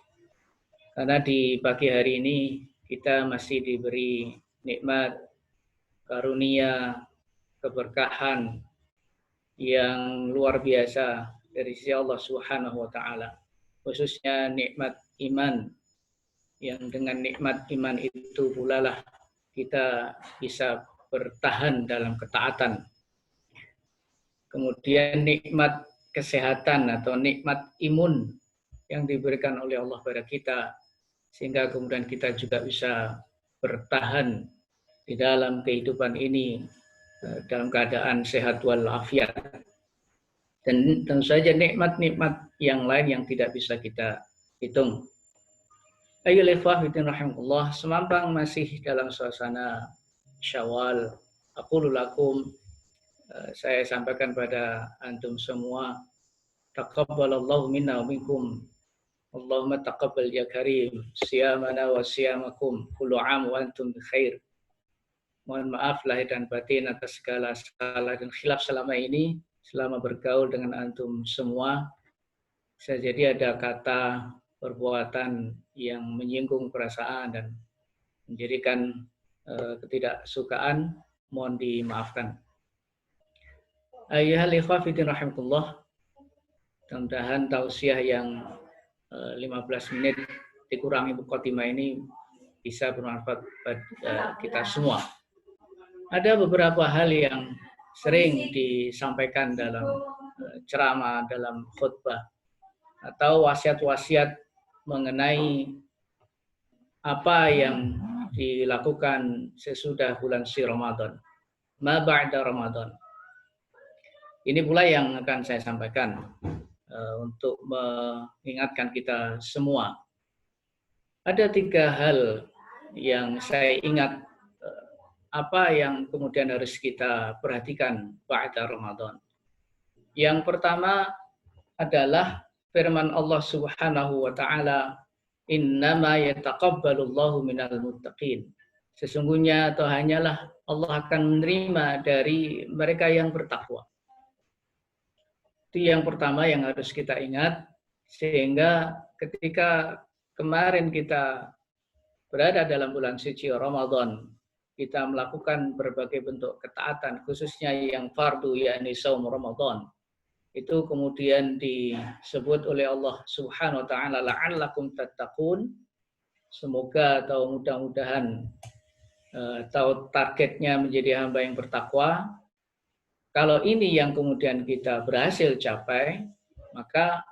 Karena di pagi hari ini kita masih diberi nikmat, karunia, keberkahan yang luar biasa dari sisi Allah Subhanahu wa taala. Khususnya nikmat iman, yang dengan nikmat iman itu pula lah kita bisa bertahan dalam ketaatan. Kemudian nikmat kesehatan atau nikmat imun yang diberikan oleh Allah pada kita, sehingga kemudian kita juga bisa bertahan di dalam kehidupan ini dalam keadaan sehat walafiat. Dan tentu saja nikmat-nikmat yang lain yang tidak bisa kita hitung. Ayyuhal ikhwah fillah rahimakumullah, semambang masih dalam suasana Syawal, aqulu lakum, saya sampaikan pada antum semua, taqabbalallahu minna wa minkum. Allahumma taqabbal ya karim siyamana wa siyamakum kullu 'am wa antum bi khair. Mohon maaf lahir dan batin atas segala salah dan khilaf selama ini, selama bergaul dengan antum semua. Bisa jadi ada kata, perbuatan yang menyinggung perasaan dan menjadikan ketidaksukaan, mohon dimaafkan. Ayyuhal ikhwah fillah rahimakumullah. Mudah-mudahan tausiah yang 15 menit dikurangi muqaddimah ini bisa bermanfaat bagi kita semua. Ada beberapa hal yang sering disampaikan dalam ceramah, dalam khutbah, atau wasiat-wasiat mengenai apa yang dilakukan sesudah bulan suci Ramadan, ma ba'da Ramadan. Ini pula yang akan saya sampaikan untuk mengingatkan kita semua. Ada 3 hal yang saya ingat apa yang kemudian harus kita perhatikan ba'da Ramadan. Yang pertama adalah firman Allah Subhanahu wa taala, innama yataqabbalullahu minal muttaqin. Sesungguhnya atau hanyalah Allah akan menerima dari mereka yang bertakwa. Itu yang pertama yang harus kita ingat, sehingga ketika kemarin kita berada dalam bulan suci Ramadan, kita melakukan berbagai bentuk ketaatan, khususnya yang fardu, yakni saum Ramadan. Itu kemudian disebut oleh Allah Subhanahu wa taala, la'allakum tattaqun. Semoga atau mudah-mudahan atau targetnya menjadi hamba yang bertakwa. Kalau ini yang kemudian kita berhasil capai, maka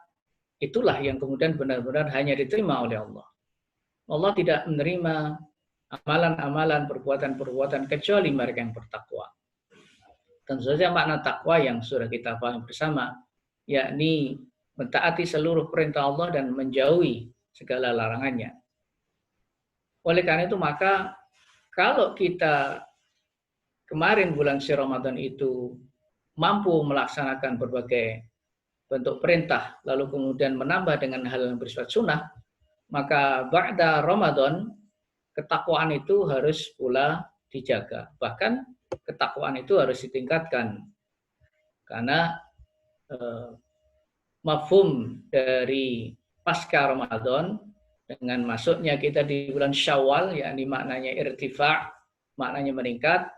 itulah yang kemudian benar-benar hanya diterima oleh Allah. Allah tidak menerima amalan-amalan, perbuatan-perbuatan kecuali mereka yang bertakwa. Tentu saja makna takwa yang sudah kita pahami bersama, yakni mentaati seluruh perintah Allah dan menjauhi segala larangannya. Oleh karena itu maka kalau kita kemarin bulan suci Ramadan itu mampu melaksanakan berbagai bentuk perintah, lalu kemudian menambah dengan hal yang bersifat sunnah, maka ba'da Ramadan ketakwaan itu harus pula dijaga. Bahkan ketakwaan itu harus ditingkatkan. Karena mafhum dari pasca Ramadan dengan masuknya kita di bulan Syawal, yakni maknanya irtifa', maknanya meningkat,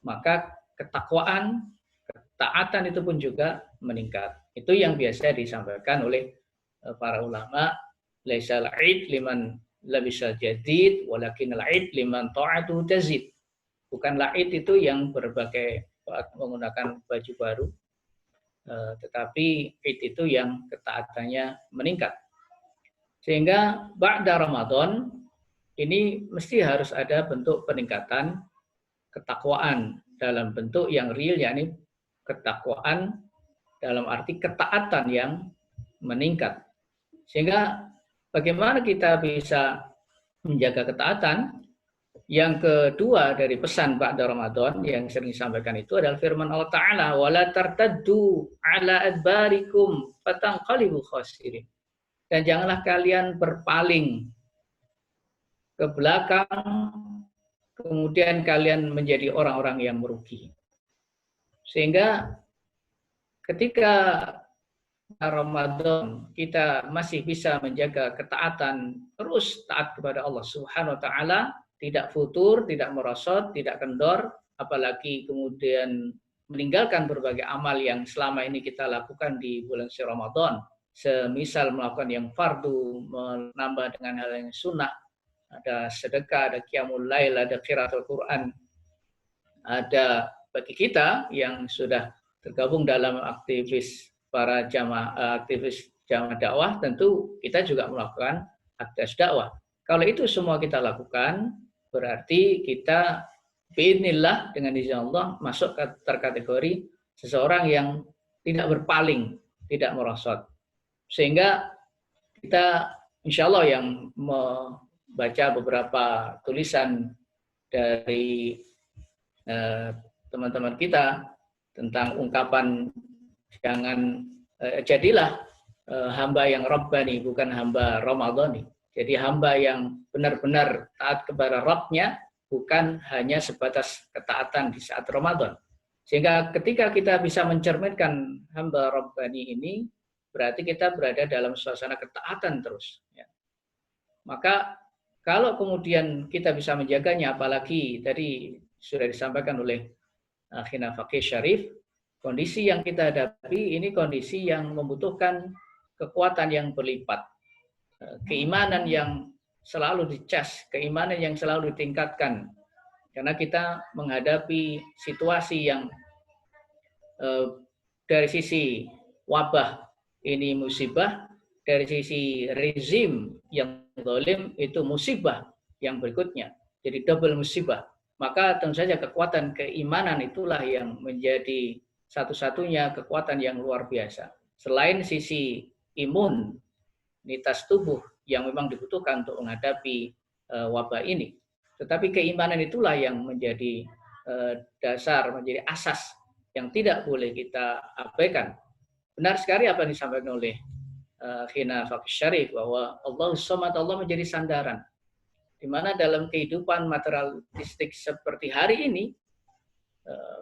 maka ketakwaan, ketaatan itu pun juga meningkat. Itu yang biasa disampaikan oleh para ulama, laisal 'id liman labisal jadid walakin al-'id liman ta'atu tazid. Bukanlah 'id itu yang berbagai menggunakan baju baru, tetapi 'id itu yang ketaatannya meningkat. Sehingga ba'da Ramadan ini mesti harus ada bentuk peningkatan ketakwaan dalam bentuk yang real, yakni ketakwaan dalam arti ketaatan yang meningkat. Sehingga bagaimana kita bisa menjaga ketaatan? Yang kedua dari pesan ba'da Ramadan yang sering disampaikan itu adalah firman Allah Ta'ala, وَلَا تَرْتَدُّوا عَلَىٰ أَدْبَارِكُمْ فَتَنْقَلِبُوا خَاسِرِينَ. Dan janganlah kalian berpaling ke belakang, kemudian kalian menjadi orang-orang yang merugi. Sehingga ketika Ramadan kita masih bisa menjaga ketaatan, terus taat kepada Allah Subhanahu wa taala, tidak futur, tidak merosot, tidak kendor, apalagi kemudian meninggalkan berbagai amal yang selama ini kita lakukan di bulan suci Ramadan. Semisal melakukan yang fardu, menambah dengan hal yang sunnah, ada sedekah, ada qiyamul lail, ada qiraatul Quran. Ada bagi kita yang sudah tergabung dalam aktivis para aktivis jamaah dakwah, tentu kita juga melakukan aktivitas dakwah. Kalau itu semua kita lakukan, berarti kita biidznillah dengan izin Allah masuk ke terkategori seseorang yang tidak berpaling, tidak merosot. Sehingga kita insya Allah yang membaca beberapa tulisan dari teman-teman kita tentang ungkapan jangan jadilah hamba yang Rabbani, bukan hamba Ramadhani. Jadi hamba yang benar-benar taat kepada Rabbnya, bukan hanya sebatas ketaatan di saat Ramadan. Sehingga ketika kita bisa mencerminkan hamba Rabbani ini, berarti kita berada dalam suasana ketaatan terus. Ya. Maka kalau kemudian kita bisa menjaganya, apalagi tadi sudah disampaikan oleh Akhina Faqih Syarif, kondisi yang kita hadapi ini kondisi yang membutuhkan kekuatan yang berlipat. Keimanan yang selalu dicas, keimanan yang selalu ditingkatkan. Karena kita menghadapi situasi yang dari sisi wabah ini musibah, dari sisi rezim yang zalim itu musibah yang berikutnya. Jadi double musibah. Maka tentu saja kekuatan keimanan itulah yang menjadi satu-satunya kekuatan yang luar biasa. Selain sisi imunitas tubuh yang memang dibutuhkan untuk menghadapi wabah ini. Tetapi keimanan itulah yang menjadi dasar, menjadi asas yang tidak boleh kita abaikan. Benar sekali apa yang disampaikan oleh Khina Faqih Syarif, bahwa Allah Samad, Allah menjadi sandaran. Di mana dalam kehidupan materialistik seperti hari ini,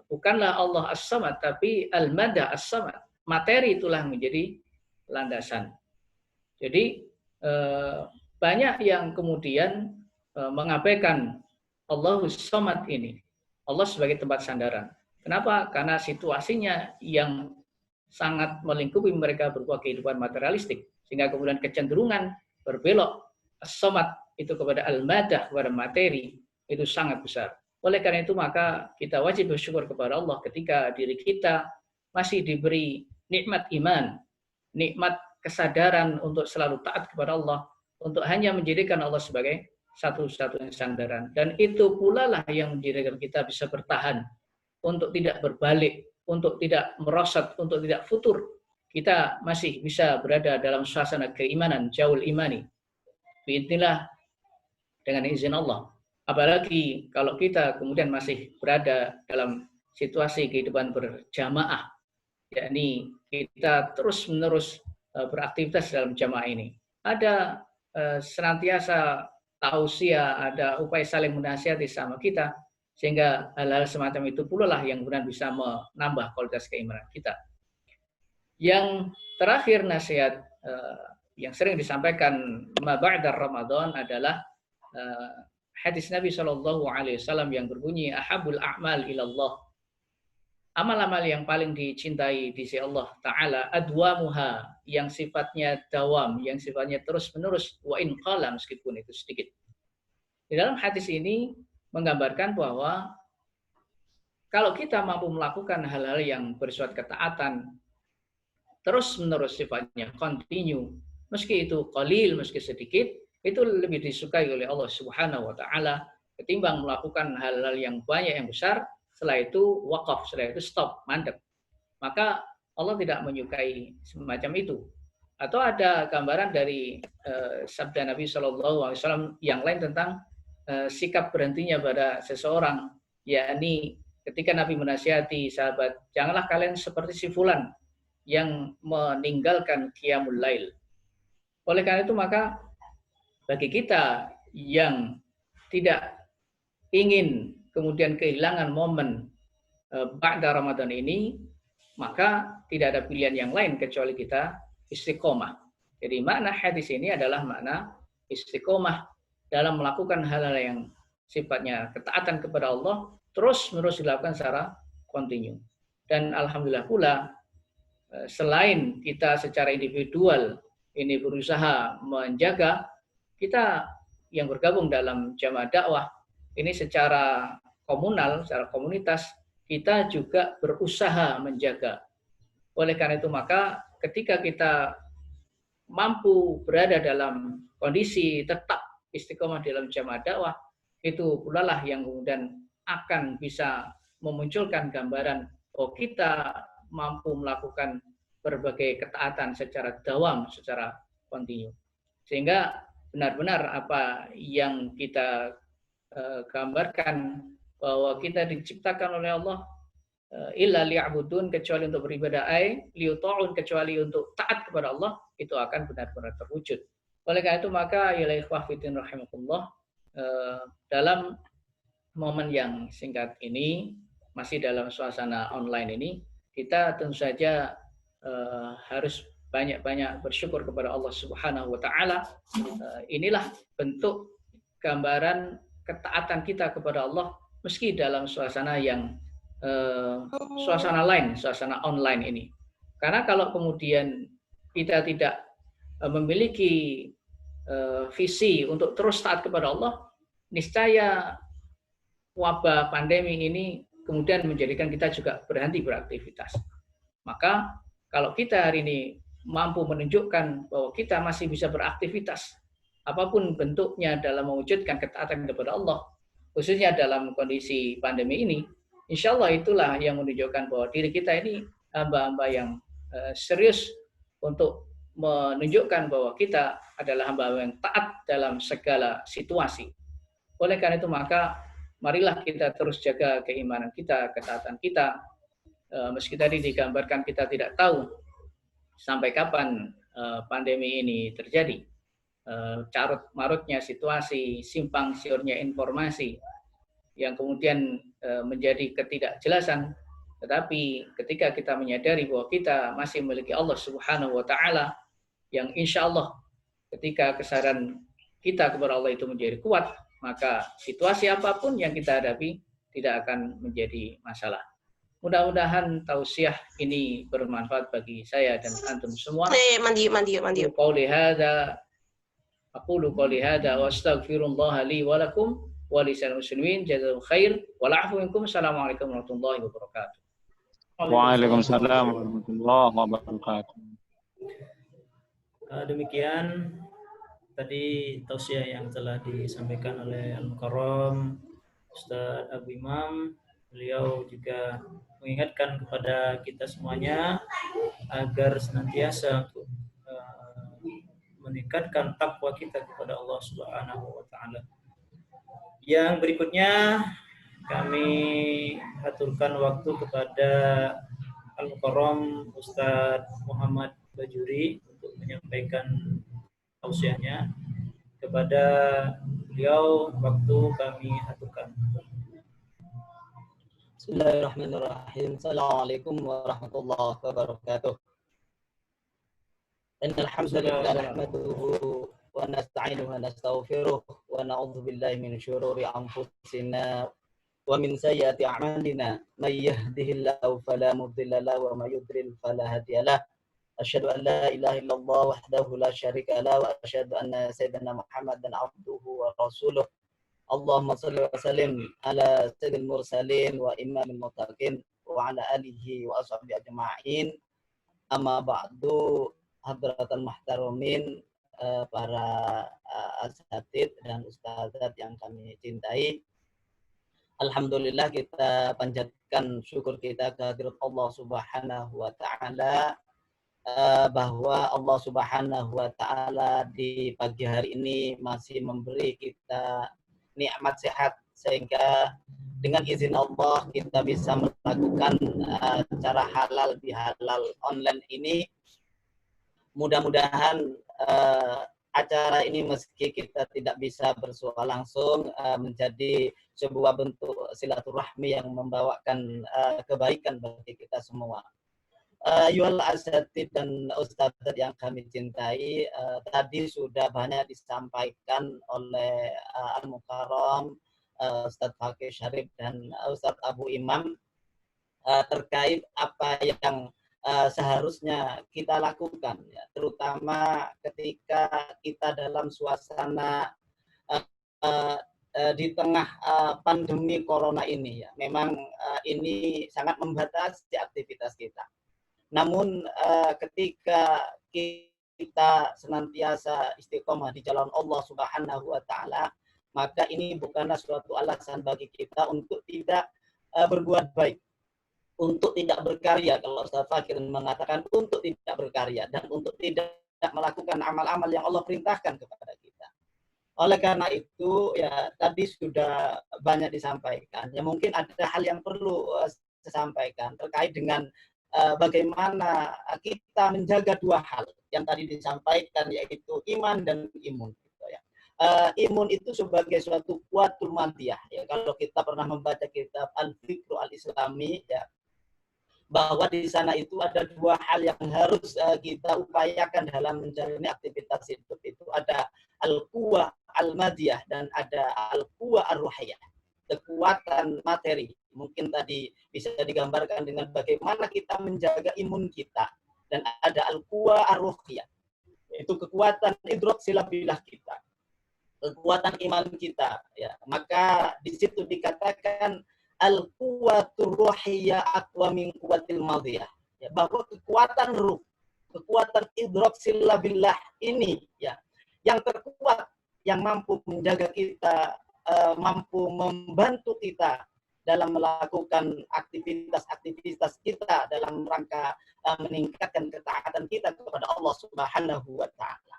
bukanlah Allah As-Samad, tapi Al-Madah As-Samad. Materi itulah menjadi landasan. Jadi banyak yang kemudian mengabaikan Allah As-Samad ini. Allah sebagai tempat sandaran. Kenapa? Karena situasinya yang sangat melingkupi mereka berupa kehidupan materialistik. Sehingga kemudian kecenderungan berbelok as-samad itu kepada al-madah, kepada materi, itu sangat besar. Oleh karena itu maka kita wajib bersyukur kepada Allah ketika diri kita masih diberi nikmat iman, nikmat kesadaran untuk selalu taat kepada Allah, untuk hanya menjadikan Allah sebagai satu-satunya sandaran. Dan itu pula lah yang menjadikan kita bisa bertahan untuk tidak berbalik, untuk tidak merosot, untuk tidak futur. Kita masih bisa berada dalam suasana keimanan, jauh imani. Biidznillah, dengan izin Allah. Apalagi kalau kita kemudian masih berada dalam situasi kehidupan berjamaah, yakni kita terus-menerus beraktivitas dalam jamaah ini. Ada senantiasa tausiah, ada upaya saling menasihati sama kita, sehingga hal-hal semacam itu pula lah yang benar bisa menambah kualitas keimanan kita. Yang terakhir nasihat yang sering disampaikan ba'da Ramadan adalah hadis Nabi SAW yang berbunyi ahabul a'mal ilallah. Amal-amal yang paling dicintai di sisi Allah Ta'ala adwamuha, yang sifatnya dawam, yang sifatnya terus-menerus, wa in qala, meskipun itu sedikit. Di dalam hadis ini menggambarkan bahwa kalau kita mampu melakukan hal-hal yang bersifat ketaatan, terus-menerus sifatnya continue, meski itu qalil, meski sedikit, itu lebih disukai oleh Allah Subhanahu wa Ta'ala ketimbang melakukan hal-hal yang banyak yang besar. Setelah itu wakaf, setelah itu stop, mandek. Maka Allah tidak menyukai semacam itu. Atau ada gambaran dari sabda Nabi SAW yang lain tentang sikap berhentinya pada seseorang, yakni ketika Nabi menasihati sahabat, janganlah kalian seperti si fulan yang meninggalkan qiyamul lail. Oleh karena itu maka bagi kita yang tidak ingin kemudian kehilangan momen ba'da Ramadan ini, maka tidak ada pilihan yang lain kecuali kita istiqomah. Jadi makna hadis ini adalah makna istiqomah dalam melakukan hal-hal yang sifatnya ketaatan kepada Allah, terus-menerus dilakukan secara kontinu. Dan alhamdulillah pula, selain kita secara individual ini berusaha menjaga, kita yang bergabung dalam jamaah dakwah ini secara komunal, secara komunitas, kita juga berusaha menjaga. Oleh karena itu maka ketika kita mampu berada dalam kondisi tetap istiqomah dalam jamaah dakwah, itu pula lah yang kemudian akan bisa memunculkan gambaran bahwa kita mampu melakukan berbagai ketaatan secara dawam, secara kontinu. Sehingga benar-benar apa yang kita gambarkan bahwa kita diciptakan oleh Allah illa liya'budun, kecuali untuk beribadah, liyuta'un, kecuali untuk taat kepada Allah, itu akan benar-benar terwujud. Oleh karena itu maka ya ikhwah fillah rahimakumullah, dalam momen yang singkat ini, masih dalam suasana online ini, kita tentu saja harus banyak-banyak bersyukur kepada Allah Subhanahu wa Ta'ala. Inilah bentuk gambaran ketaatan kita kepada Allah meski dalam suasana yang suasana lain, suasana online ini. Karena kalau kemudian kita tidak memiliki visi untuk terus taat kepada Allah, niscaya wabah pandemi ini kemudian menjadikan kita juga berhenti beraktivitas. Maka kalau kita hari ini mampu menunjukkan bahwa kita masih bisa beraktivitas apapun bentuknya dalam mewujudkan ketaatan kepada Allah, khususnya dalam kondisi pandemi ini, insya Allah itulah yang menunjukkan bahwa diri kita ini hamba-hamba yang serius untuk menunjukkan bahwa kita adalah hamba-hamba yang taat dalam segala situasi. Oleh karena itu maka marilah kita terus jaga keimanan kita, ketaatan kita. Meski tadi digambarkan kita tidak tahu sampai kapan pandemi ini terjadi. Carut marutnya situasi, simpang siurnya informasi yang kemudian menjadi ketidakjelasan, tetapi ketika kita menyadari bahwa kita masih memiliki Allah Subhanahu wa Ta'ala yang insya Allah ketika kesadaran kita kepada Allah itu menjadi kuat, maka situasi apapun yang kita hadapi tidak akan menjadi masalah. Mudah-mudahan tausiah ini bermanfaat bagi saya dan antum semua. Mandi. Aqulu qawli hadha wa astaghfirullah li wa lakum wa lisal muslimin jazakumullahu khair wa la'afu minkum. Assalamualaikum warahmatullahi wabarakatuh. Waalaikumsalam warahmatullahi wabarakatuh. Demikian tadi tausiah yang telah disampaikan oleh Al-Mukarram Ustadz Abu Imam. Beliau juga mengingatkan kepada kita semuanya agar senantiasa untuk meningkatkan takwa kita kepada Allah Subhanahu wa taala. Yang berikutnya kami aturkan waktu kepada Al-Mukarram Ustadz Muhammad Bajuri untuk menyampaikan tausiahnya. Kepada beliau waktu kami aturkan. Bismillahirrahmanirrahim. Assalamualaikum warahmatullahi wabarakatuh. Innal hamdalillah nahmaduhu wa nasta'inuhu wa nastaghfiruh wa na'udzu billahi min syururi anfusina wa min sayyiati a'malina. May yahdihillahu fala mudilla lahu wa may yudlil fala hadiya lahu. Asyhadu an la ilaha illallah wahdahu la syarika lahu wa asyhadu anna sayyidina Muhammadan abduhu wa rasuluh. Allahumma shalli wa sallim ala sayyidil mursalin wa imamil muttaqin wa ala alihi wa ashabihi ajma'in. Amma ba'du, hadratal muhtaramin, para asatidz dan ustadzat yang kami cintai. Alhamdulillah kita panjatkan syukur kita kehadirat Allah Subhanahu wa taala, bahwa Allah Subhanahu wa taala di pagi hari ini masih memberi kita nikmat sehat, sehingga dengan izin Allah kita bisa melakukan cara halal bihalal online ini. Mudah-mudahan acara ini meski kita tidak bisa bersua langsung menjadi sebuah bentuk silaturahmi yang membawakan kebaikan bagi kita semua. Yuhal asatidz dan ustadzat yang kami cintai, tadi sudah banyak disampaikan oleh Al-Mukarram, Ustadz Fakih Syarif dan Ustadz Abu Imam terkait apa yang seharusnya kita lakukan, ya, terutama ketika kita dalam suasana di tengah pandemi corona ini. Ya, memang ini sangat membatasi aktivitas kita. Namun ketika kita senantiasa istiqomah di jalan Allah Subhanahu wa taala, maka ini bukanlah suatu alasan bagi kita untuk tidak berbuat baik, untuk tidak berkarya. Kalau Ustaz Fakir mengatakan untuk tidak berkarya dan untuk tidak melakukan amal-amal yang Allah perintahkan kepada kita. Oleh karena itu, ya tadi sudah banyak disampaikan. Ya mungkin ada hal yang perlu saya sampaikan terkait dengan bagaimana kita menjaga dua hal yang tadi disampaikan, yaitu iman dan imun. Gitu ya. Imun itu sebagai suatu quwwatul madiyah. Ya, kalau kita pernah membaca kitab Al-Fiqru Al-Islami, ya, bahwa di sana itu ada dua hal yang harus kita upayakan dalam menjalani aktivitas hidup. Itu ada al-quwwah al-madiyah dan ada al-quwwah ar-ruhiyah, kekuatan materi. Mungkin tadi bisa digambarkan dengan bagaimana kita menjaga imun kita. Dan ada al-quwwah ar-ruhiyah, itu kekuatan idroksilabilah kita, kekuatan iman kita. Ya, maka di situ dikatakan al-quwwatur ruhiyah aqwa min quwwatil madiyah. Ya, bahwa kekuatan ruh, kekuatan idroksilabilah ini, ya, yang terkuat, yang mampu menjaga kita, mampu membantu kita dalam melakukan aktivitas-aktivitas kita dalam rangka meningkatkan ketaatan kita kepada Allah Subhanahu wa taala.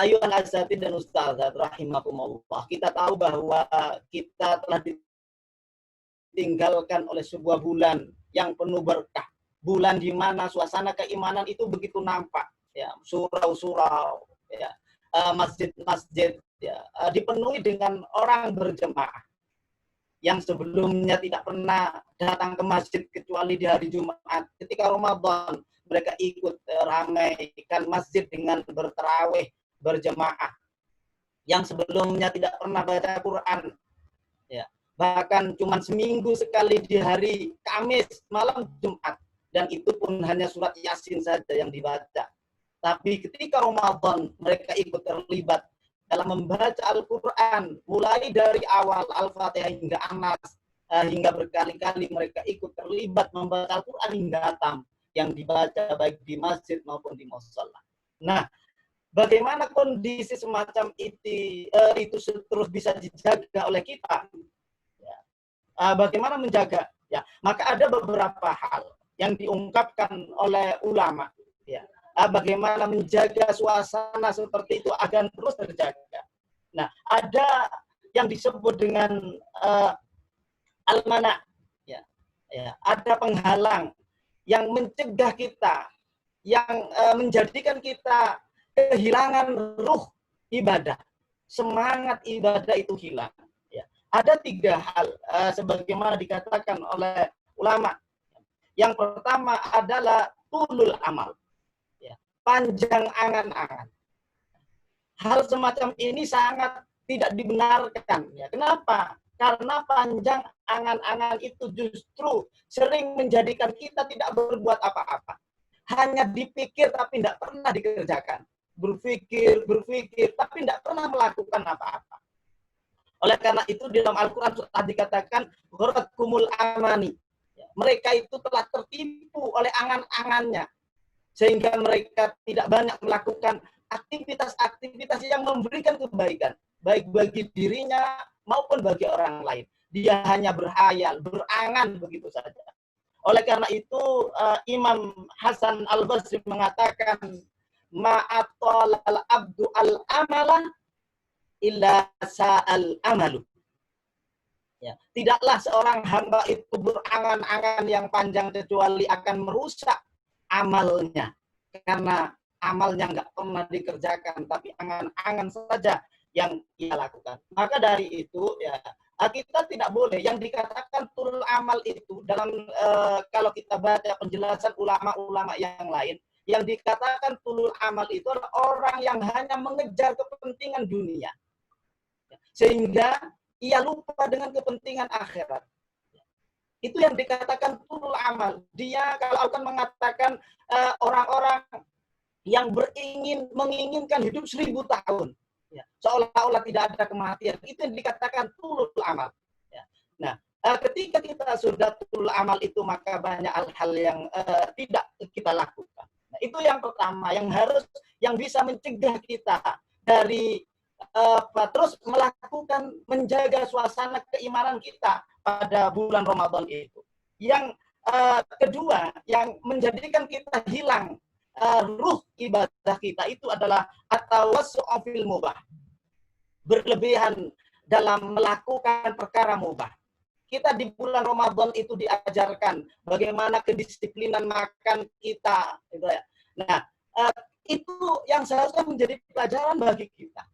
Ayuhal asatidz dan ustadzat rahimakumullah, kita tahu bahwa kita telah ditinggalkan oleh sebuah bulan yang penuh berkah, bulan di mana suasana keimanan itu begitu nampak, ya, surau-surau, ya, masjid-masjid, ya, dipenuhi dengan orang berjemaah yang sebelumnya tidak pernah datang ke masjid kecuali di hari Jumat. Ketika Ramadan, mereka ikut ramaikan masjid dengan bertarawih, berjemaah. Yang sebelumnya tidak pernah baca Quran, ya, bahkan cuma seminggu sekali di hari Kamis, malam Jumat, dan itu pun hanya surat Yasin saja yang dibaca. Tapi ketika Ramadan, mereka ikut terlibat dalam membaca Al-Quran, mulai dari awal Al-Fatihah hingga Anas, hingga berkali-kali mereka ikut terlibat membaca Al-Quran hingga hatam, yang dibaca baik di masjid maupun di mushola. Nah, bagaimana kondisi semacam itu terus bisa dijaga oleh kita? Ya. Bagaimana menjaga? Ya, maka ada beberapa hal yang diungkapkan oleh ulama. Ya, bagaimana menjaga suasana seperti itu agar terus terjaga. Nah, ada yang disebut dengan al-mana. Ya, ya, ada penghalang yang mencegah kita, yang menjadikan kita kehilangan ruh ibadah, semangat ibadah itu hilang. Ya. Ada 3 hal sebagaimana dikatakan oleh ulama. Yang pertama adalah tulul amal, ya, panjang angan-angan. Hal semacam ini sangat tidak dibenarkan. Ya. Kenapa? Karena panjang angan-angan itu justru sering menjadikan kita tidak berbuat apa-apa. Hanya dipikir tapi tidak pernah dikerjakan. Berpikir, tapi tidak pernah melakukan apa-apa. Oleh karena itu di dalam Al-Quran sudah dikatakan gharatkumul amani. Mereka itu telah tertipu oleh angan-angannya. Sehingga mereka tidak banyak melakukan aktivitas-aktivitas yang memberikan kebaikan. Baik bagi dirinya maupun bagi orang lain. Dia hanya berhayal, berangan begitu saja. Oleh karena itu Imam Hasan Al-Basri mengatakan ma'atalal abdu al-amala illa sa'al amalu. Ya, tidaklah seorang hamba itu berangan-angan yang panjang kecuali akan merusak amalnya. Karena amalnya nggak pernah dikerjakan, tapi angan-angan saja yang ia lakukan. Maka dari itu ya kita tidak boleh yang dikatakan tulul amal itu dalam kalau kita baca penjelasan ulama-ulama yang lain, yang dikatakan tulul amal itu adalah orang yang hanya mengejar kepentingan dunia. Sehingga ia lupa dengan kepentingan akhirat. Itu yang dikatakan tulul amal. Dia kalau akan mengatakan orang-orang yang menginginkan hidup 1000 tahun. Ya, seolah-olah tidak ada kematian. Itu yang dikatakan tulul amal. Ya. Nah, ketika kita sudah tulul amal itu, maka banyak hal-hal yang tidak kita lakukan. Nah, itu yang pertama, yang bisa mencegah kita dari terus melakukan menjaga suasana keimanan kita pada bulan Ramadan itu. Yang kedua, yang menjadikan kita hilang ruh ibadah kita itu adalah at-tawassu' fil mubah. Berlebihan dalam melakukan perkara mubah. Kita di bulan Ramadan itu diajarkan bagaimana kedisiplinan makan kita, gitu ya. Nah, itu yang seharusnya menjadi pelajaran bagi kita.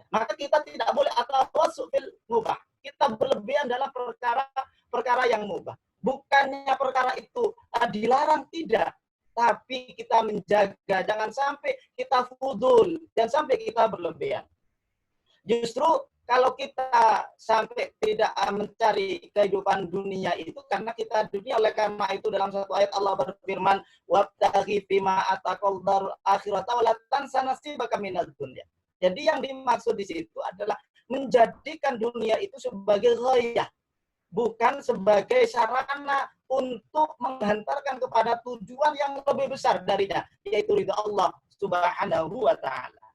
Maka kita tidak boleh at-tawassu' fil mubah. Kita berlebihan dalam perkara yang mubah. Bukannya perkara itu dilarang, tidak. Tapi kita menjaga, jangan sampai kita fudul, jangan sampai kita berlebihan. Justru kalau kita sampai tidak mencari kehidupan dunia itu, karena kita dunia, oleh karena itu dalam satu ayat Allah berfirman, wabtaghi fima ataqal darul akhirata wa la tansa nasibaka minad dunya. Jadi yang dimaksud di situ adalah menjadikan dunia itu sebagai ghayah, bukan sebagai sarana untuk menghantarkan kepada tujuan yang lebih besar darinya, yaitu ridha Allah Subhanahu wa ta'ala.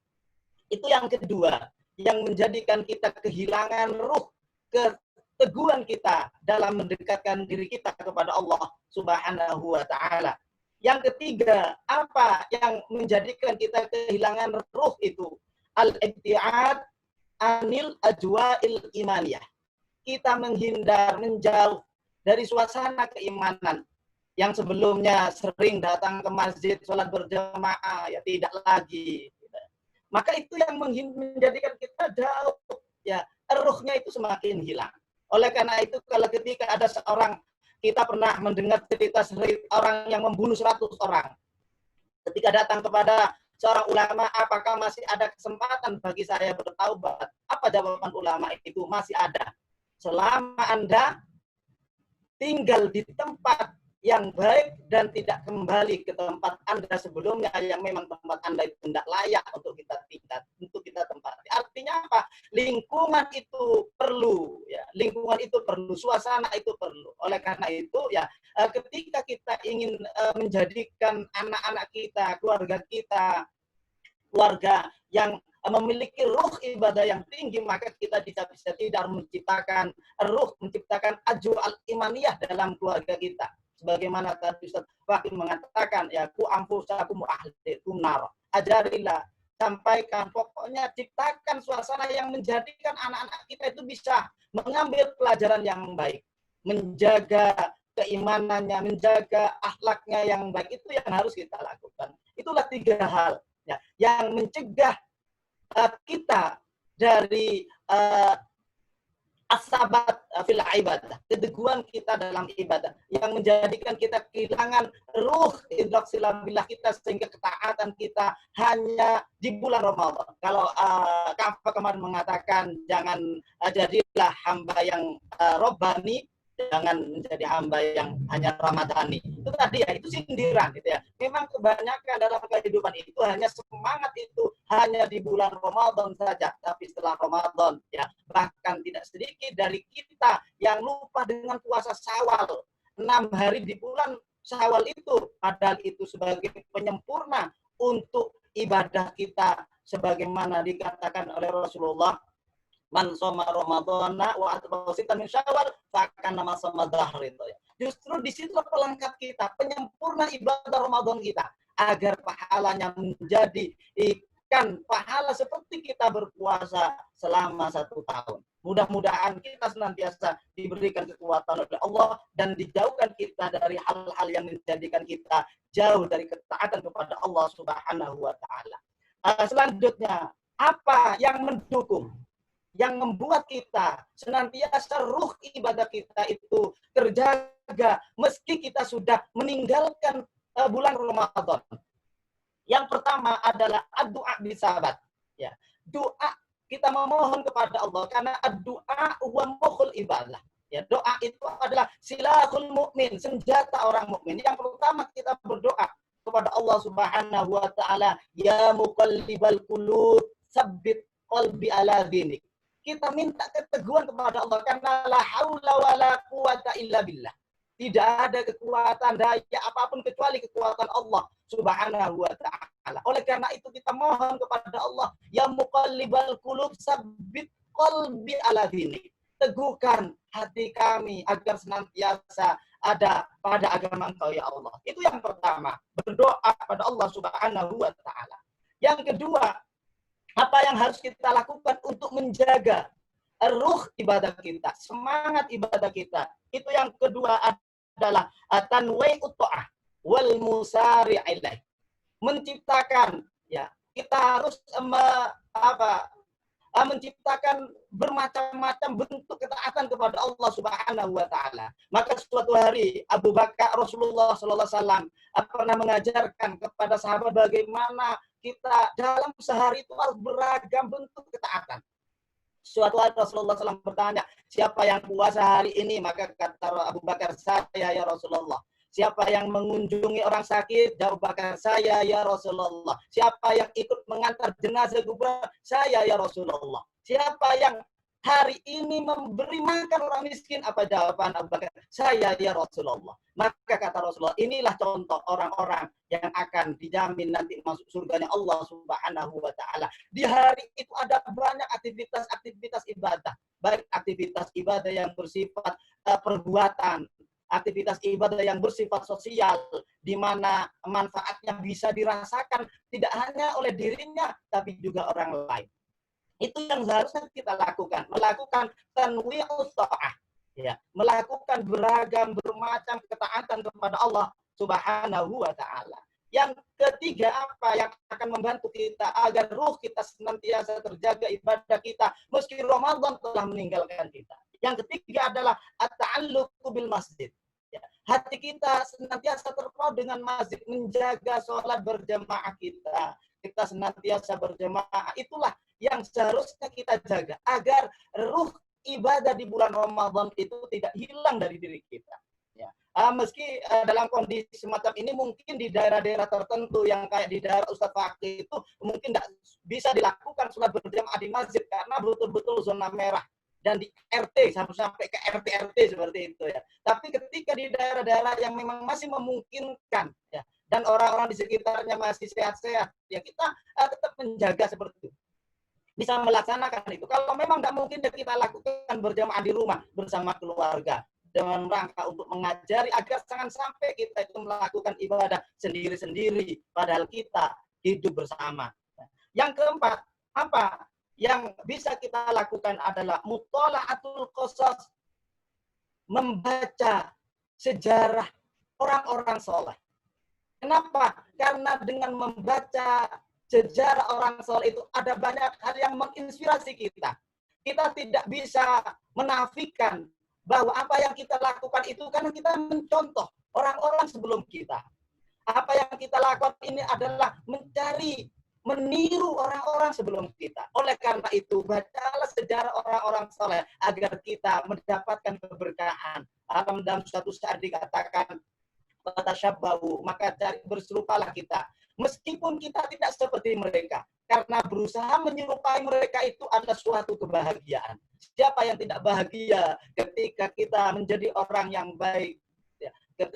Itu yang kedua, yang menjadikan kita kehilangan ruh, keteguhan kita dalam mendekatkan diri kita kepada Allah Subhanahu wa ta'ala. Yang ketiga, apa yang menjadikan kita kehilangan ruh itu? Al-ibtiad anil ajwa'il imaniyah. Kita menghindar, menjauh dari suasana keimanan yang sebelumnya sering datang ke masjid, sholat berjamaah, ya tidak lagi. Maka itu yang menjadikan kita jauh, ya ruhnya itu semakin hilang. Oleh karena itu, kalau ketika ada seorang, kita pernah mendengar cerita orang yang membunuh 100 orang. Ketika datang kepada seorang ulama, apakah masih ada kesempatan bagi saya bertaubat? Apa jawaban ulama itu? Masih ada. Selama Anda tinggal di tempat yang baik dan tidak kembali ke tempat Anda sebelumnya yang memang tempat Anda itu tidak layak untuk kita tempati. Artinya apa? Lingkungan itu perlu, ya. Lingkungan itu perlu, suasana itu perlu. Oleh karena itu, ya, ketika kita ingin menjadikan anak-anak kita, keluarga kita keluarga yang memiliki ruh ibadah yang tinggi, maka kita bisa tidak menciptakan ruh, menciptakan ajwa al-imaniyah dalam keluarga kita. Sebagaimana tadi Ustaz Fakih mengatakan, ya ku amfusakum ahlikum nar. Ajarilah, sampaikan, pokoknya ciptakan suasana yang menjadikan anak-anak kita itu bisa mengambil pelajaran yang baik, menjaga keimanannya, menjaga akhlaknya yang baik. Itu yang harus kita lakukan. Itulah 3 hal ya, yang mencegah kita dari asabat fil ibadah, keteguhan kita dalam ibadah, yang menjadikan kita kehilangan ruh idrak-silabillah kita, sehingga ketaatan kita hanya di bulan Ramadan. Kalau Ka'fah kemarin mengatakan jangan jadilah hamba yang robbani, jangan menjadi hamba yang hanya ramadhani. Itu tadi ya, itu sindiran gitu ya. Memang kebanyakan dalam kehidupan itu hanya semangat itu hanya di bulan Ramadan saja, tapi setelah Ramadan ya, bahkan tidak sedikit dari kita yang lupa dengan puasa Syawal. 6 hari di bulan Syawal itu, padahal itu sebagai penyempurna untuk ibadah kita, sebagaimana dikatakan oleh Rasulullah, man shoma ramadhana wa atba'u min syawal fa'kan nama shoma dahr. Justru di situ pelengkap kita, penyempurna ibadah Ramadan kita, agar pahalanya menjadi ikan pahala seperti kita berpuasa selama 1 tahun. Mudah-mudahan kita senantiasa diberikan kekuatan oleh Allah dan dijauhkan kita dari hal-hal yang menjadikan kita jauh dari ketaatan kepada Allah Subhanahu wa taala. Selanjutnya, apa yang mendukung, yang membuat kita senantiasa ruh ibadah kita itu terjaga meski kita sudah meninggalkan bulan Ramadan? Yang pertama adalah doa bisabat. Ya, doa, kita memohon kepada Allah, karena doa huwa mukhul ibadah. Ya, doa itu adalah silahul mukmin, senjata orang mukmin. Yang pertama kita berdoa kepada Allah Subhanahu wa taala, ya muqallibal qulub, tsabbit qalbi ala dinik. Kita minta keteguhan kepada Allah, karena la haula wala quwata illa billah. Tidak ada kekuatan daya apapun kecuali kekuatan Allah Subhanahu wa taala. Oleh karena itu kita mohon kepada Allah, ya muqallibal qulub tsabbit qalbi ala dinik. Teguhkan hati kami agar senantiasa ada pada agama Engkau ya Allah. Itu yang pertama, berdoa kepada Allah Subhanahu wa taala. Yang kedua, apa yang harus kita lakukan untuk menjaga ruh ibadah kita, semangat ibadah kita? Itu yang kedua adalah tanwi'ut ta'ah wal musari' ilaih. Menciptakan, ya, kita harus menciptakan bermacam-macam bentuk ketaatan kepada Allah Subhanahu wa taala. Maka suatu hari Abu Bakar, Rasulullah sallallahu alaihi wasallam pernah mengajarkan kepada sahabat bagaimana kita dalam sehari itu harus beragam bentuk ketaatan. Suatu hari Rasulullah SAW bertanya, siapa yang puasa hari ini? Maka kata Abu Bakar, saya ya Rasulullah. Siapa yang mengunjungi orang sakit? Abu Bakar, saya ya Rasulullah. Siapa yang ikut mengantar jenazah kuburan? Saya ya Rasulullah. Siapa yang hari ini memberi makan orang miskin? Apa jawaban Abu Bakar? Saya ya Rasulullah. Maka kata Rasulullah, inilah contoh orang-orang yang akan dijamin nanti masuk surganya Allah Subhanahu wa taala. Di hari itu ada banyak aktivitas ibadah, baik aktivitas ibadah yang bersifat perbuatan, aktivitas ibadah yang bersifat sosial, di mana manfaatnya bisa dirasakan tidak hanya oleh dirinya tapi juga orang lain. Itu yang seharusnya kita lakukan, melakukan tanwi'ut ta'ah, ya, melakukan beragam bermacam ketaatan kepada Allah Subhanahu wa taala. Yang ketiga, apa yang akan membantu kita agar ruh kita senantiasa terjaga ibadah kita meski Ramadan telah meninggalkan kita? Yang ketiga adalah at-ta'alluqu bil masjid. Ya, hati kita senantiasa terpaut dengan masjid, menjaga sholat berjamaah kita. Kita senantiasa berjamaah, itulah yang seharusnya kita jaga agar ruh ibadah di bulan Ramadan itu tidak hilang dari diri kita. Ya. Meski dalam kondisi semacam ini mungkin di daerah-daerah tertentu yang kayak di daerah Ustadz Fakih itu mungkin tidak bisa dilakukan sholat berjamaah di masjid karena betul-betul zona merah. Dan di RT, sampai ke RT seperti itu ya. Tapi ketika di daerah-daerah yang memang masih memungkinkan, ya, dan orang-orang di sekitarnya masih sehat-sehat, ya kita tetap menjaga seperti itu. Bisa melaksanakan itu. Kalau memang nggak mungkin, ya kita lakukan berjamaah di rumah bersama keluarga dengan rangka untuk mengajari agar jangan sampai kita itu melakukan ibadah sendiri-sendiri padahal kita hidup bersama. Yang keempat, apa yang bisa kita lakukan adalah mutola'atul qasas, membaca sejarah orang-orang soleh. Kenapa? Karena dengan membaca sejarah orang soleh itu ada banyak hal yang menginspirasi kita. Kita tidak bisa menafikan bahwa apa yang kita lakukan itu karena kita mencontoh orang-orang sebelum kita. Apa yang kita lakukan ini adalah meniru orang-orang sebelum kita. Oleh karena itu, bacalah sejarah orang-orang soleh agar kita mendapatkan keberkahan. Dalam suatu saat dikatakan, tasyabbahu, maka berserupalah kita. Meskipun kita tidak seperti mereka, karena berusaha menyerupai mereka itu adalah suatu kebahagiaan. Siapa yang tidak bahagia ketika kita menjadi orang yang baik?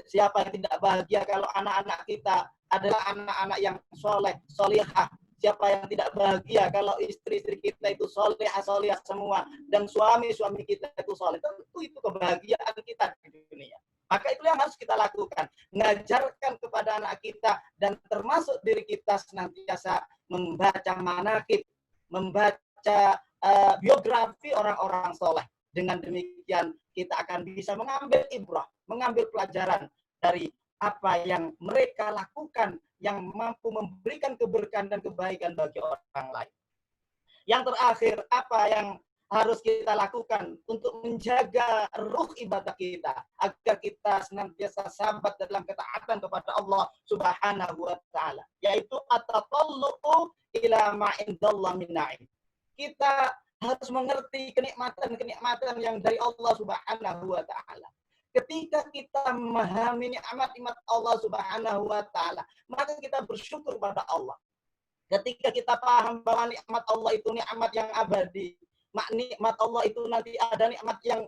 Siapa yang tidak bahagia kalau anak-anak kita adalah anak-anak yang soleh, solihah? Siapa yang tidak bahagia kalau istri-istri kita itu solehah, solihah semua, dan suami-suami kita itu soleh? Tentu itu kebahagiaan kita di dunia. Maka itu yang harus kita lakukan. Mengajarkan kepada anak kita dan termasuk diri kita senantiasa membaca manaqib, membaca biografi orang-orang soleh. Dengan demikian kita akan bisa mengambil ibrah, mengambil pelajaran dari apa yang mereka lakukan yang mampu memberikan keberkahan dan kebaikan bagi orang lain. Yang terakhir, apa yang harus kita lakukan untuk menjaga ruh ibadah kita agar kita senantiasa sabat dalam ketaatan kepada Allah Subhanahu wa taala, yaitu at-tatallu'u ila ma indallah min na'im. Kita harus mengerti kenikmatan-kenikmatan yang dari Allah Subhanahu wa taala. Ketika kita memahami nikmat-nikmat Allah Subhanahu wa taala, maka kita bersyukur pada Allah. Ketika kita paham bahwa nikmat Allah itu nikmat yang abadi, nikmat Allah itu nanti ada nikmat yang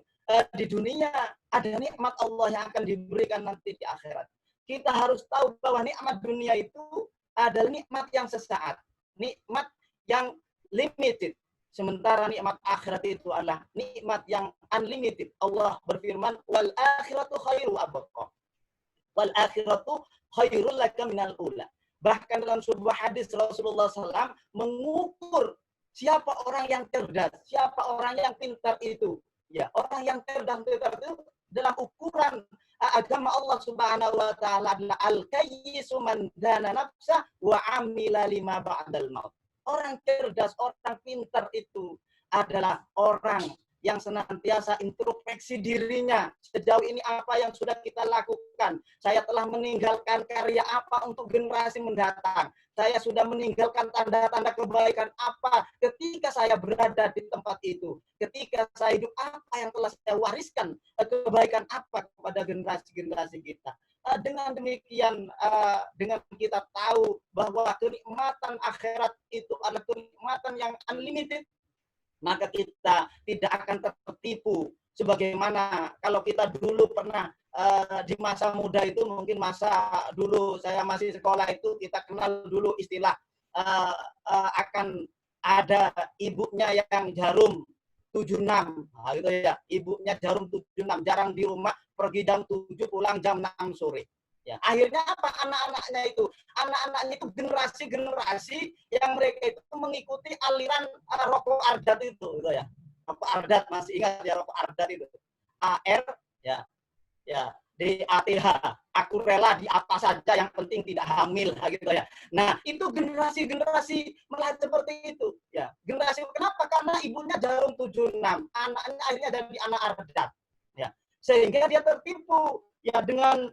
di dunia, ada nikmat Allah yang akan diberikan nanti di akhirat. Kita harus tahu bahwa nikmat dunia itu adalah nikmat yang sesaat, nikmat yang limited. Sementara nikmat akhirat itu adalah nikmat yang unlimited. Allah berfirman, wal akhiratu khairu abqa. Wal akhiratu khairul laka minal ula. Bahkan dalam sebuah hadis Rasulullah SAW mengukur siapa orang yang cerdas, siapa orang yang pintar itu. Ya, orang yang cerdas pintar itu dalam ukuran agama Allah Subhanahu wa taala adalah al-kayyisu man dana nafsa wa amila lima ba'dal maut. Orang cerdas, orang pintar itu adalah orang yang senantiasa introspeksi dirinya. Sejauh ini apa yang sudah kita lakukan? Saya telah meninggalkan karya apa untuk generasi mendatang? Saya sudah meninggalkan tanda-tanda kebaikan apa ketika saya berada di tempat itu? Ketika saya hidup, apa yang telah saya wariskan? Kebaikan apa kepada generasi-generasi kita? Dengan demikian, dengan kita tahu bahwa kenikmatan akhirat itu adalah kenikmatan yang unlimited, maka kita tidak akan tertipu. Sebagaimana kalau kita dulu pernah di masa muda itu, mungkin masa dulu saya masih sekolah itu, kita kenal dulu istilah akan ada ibunya yang jarum 76, nah, gitu ya. Ibunya jarum 76, jarang di rumah, pergi jam 7, pulang jam 6 sore. Ya, akhirnya apa? Anak-anaknya itu generasi-generasi yang mereka itu mengikuti aliran rokok Ardat itu, gitu ya. Rokok Ardat, masih ingat ya rokok Ardat itu? AR, ya, DATH, aku rela di apa saja yang penting tidak hamil, gitu ya. Nah, itu generasi-generasi melihat seperti itu, ya. Generasi kenapa? Karena ibunya jarum 76, anaknya akhirnya jadi anak Ardat, ya. Sehingga dia tertipu ya dengan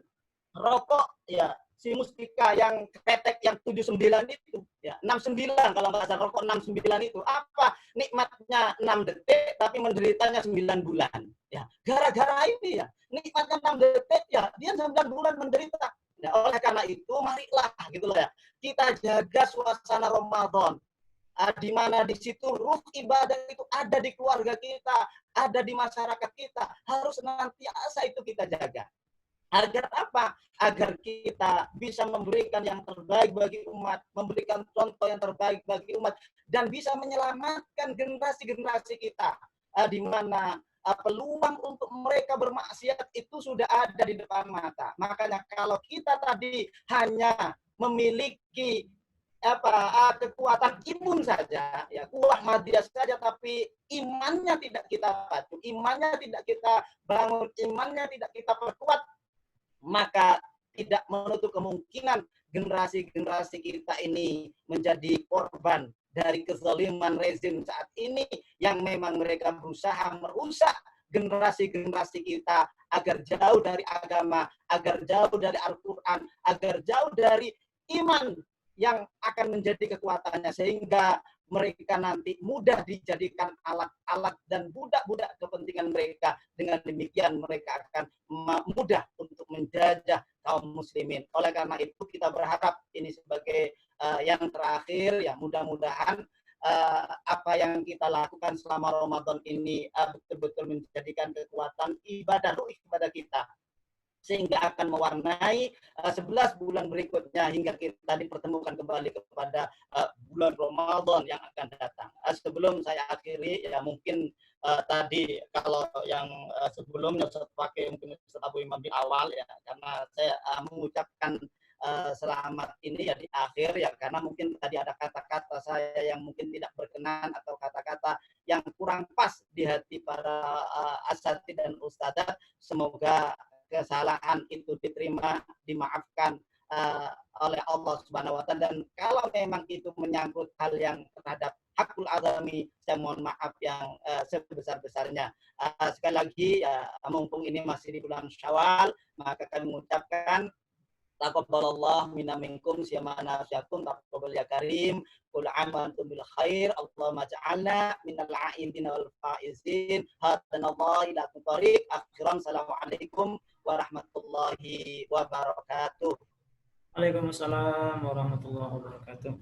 rokok ya si Mustika yang ketek yang 79 itu, ya 69 kalau nggak salah, rokok 69 itu apa nikmatnya 6 detik tapi menderitanya 9 bulan, ya gara-gara ini ya nikmatnya 6 detik ya dia 9 bulan menderita. Ya, oleh karena itu marilah gitu loh ya kita jaga suasana Ramadan, di mana di situ ruh ibadah itu ada di keluarga kita, ada di masyarakat kita, harus senantiasa itu kita jaga. Agar apa? Agar kita bisa memberikan yang terbaik bagi umat, memberikan contoh yang terbaik bagi umat, dan bisa menyelamatkan generasi-generasi kita, di mana peluang untuk mereka bermaksiat itu sudah ada di depan mata. Makanya kalau kita tadi hanya memiliki kekuatan imun saja, ya kuat madya saja, tapi imannya tidak kita patuh, imannya tidak kita bangun, imannya tidak kita perkuat, maka tidak menutup kemungkinan generasi-generasi kita ini menjadi korban dari kezaliman rezim saat ini yang memang mereka berusaha merusak generasi-generasi kita agar jauh dari agama, agar jauh dari Al-Quran, agar jauh dari iman yang akan menjadi kekuatannya, sehingga mereka nanti mudah dijadikan alat-alat dan budak-budak kepentingan mereka. Dengan demikian mereka akan mudah untuk menjajah kaum muslimin. Oleh karena itu kita berharap ini sebagai yang terakhir, ya mudah-mudahan apa yang kita lakukan selama Ramadan ini betul-betul menjadikan kekuatan ibadah ruh kepada kita, sehingga akan mewarnai 11 bulan berikutnya hingga kita dipertemukan kembali kepada bulan Ramadan yang akan datang. Sebelum saya akhiri, ya mungkin tadi kalau yang sebelumnya Ustaz pakai mungkin Ustaz Abu Imam di awal, ya karena saya mengucapkan selamat ini ya di akhir, ya karena mungkin tadi ada kata-kata saya yang mungkin tidak berkenan atau kata-kata yang kurang pas di hati para asatidz dan ustadzah. Semoga kesalahan itu diterima, dimaafkan oleh Allah Subhanahu wa Ta'ala, dan kalau memang itu menyangkut hal yang terhadap hakul azami, saya mohon maaf yang sebesar-besarnya. Sekali lagi, mumpung ini masih di bulan Syawal, maka kami mengucapkan taqabbalallahu minna minkum siyamana syakum taqabbal ya karim, kul amantum bil khair, Allahumma ja'alna minal a'idin wal faizin, hadanallahu ila tariq. Akhiran, assalamualaikum warahmatullahi wabarakatuh. Waalaikumsalam warahmatullahi wabarakatuh.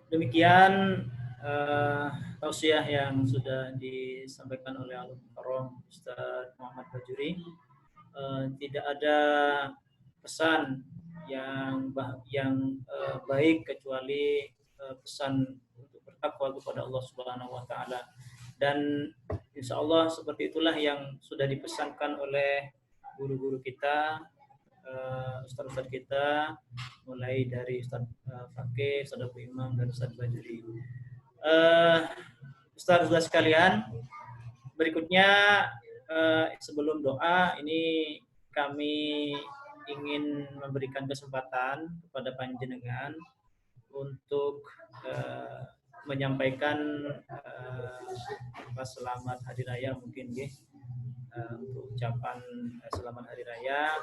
Demikian tausiah yang sudah disampaikan oleh Al-Mukarram Ustaz Muhammad Bajuri. Tidak ada pesan yang baik kecuali pesan untuk bertakwa kepada Allah Subhanahu wa Ta'ala, dan insya Allah seperti itulah yang sudah dipesankan oleh guru-guru kita, ustaz-ustaz kita, mulai dari Ustaz Fakih, Ustaz Abu Imam, dan Ustaz Bajuri. Ustaz-ustaz sekalian, berikutnya sebelum doa ini kami ingin memberikan kesempatan kepada panjenengan untuk menyampaikan selamat hari raya mungkin ya. Untuk ucapan selamat hari raya.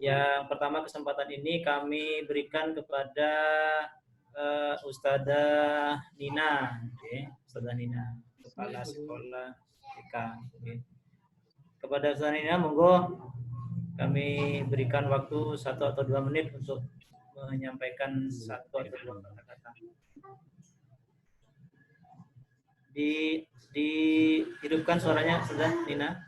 Yang pertama, kesempatan ini kami berikan kepada Ustadzah Nina, okay. Ustadzah Nina, Kepala Sekolah TK. Okay. Kepada Ustadzah Nina, monggo kami berikan waktu 1 atau 2 menit untuk menyampaikan 1 atau 2 kata-kata. Dihidupkan suaranya, Ustadzah Nina.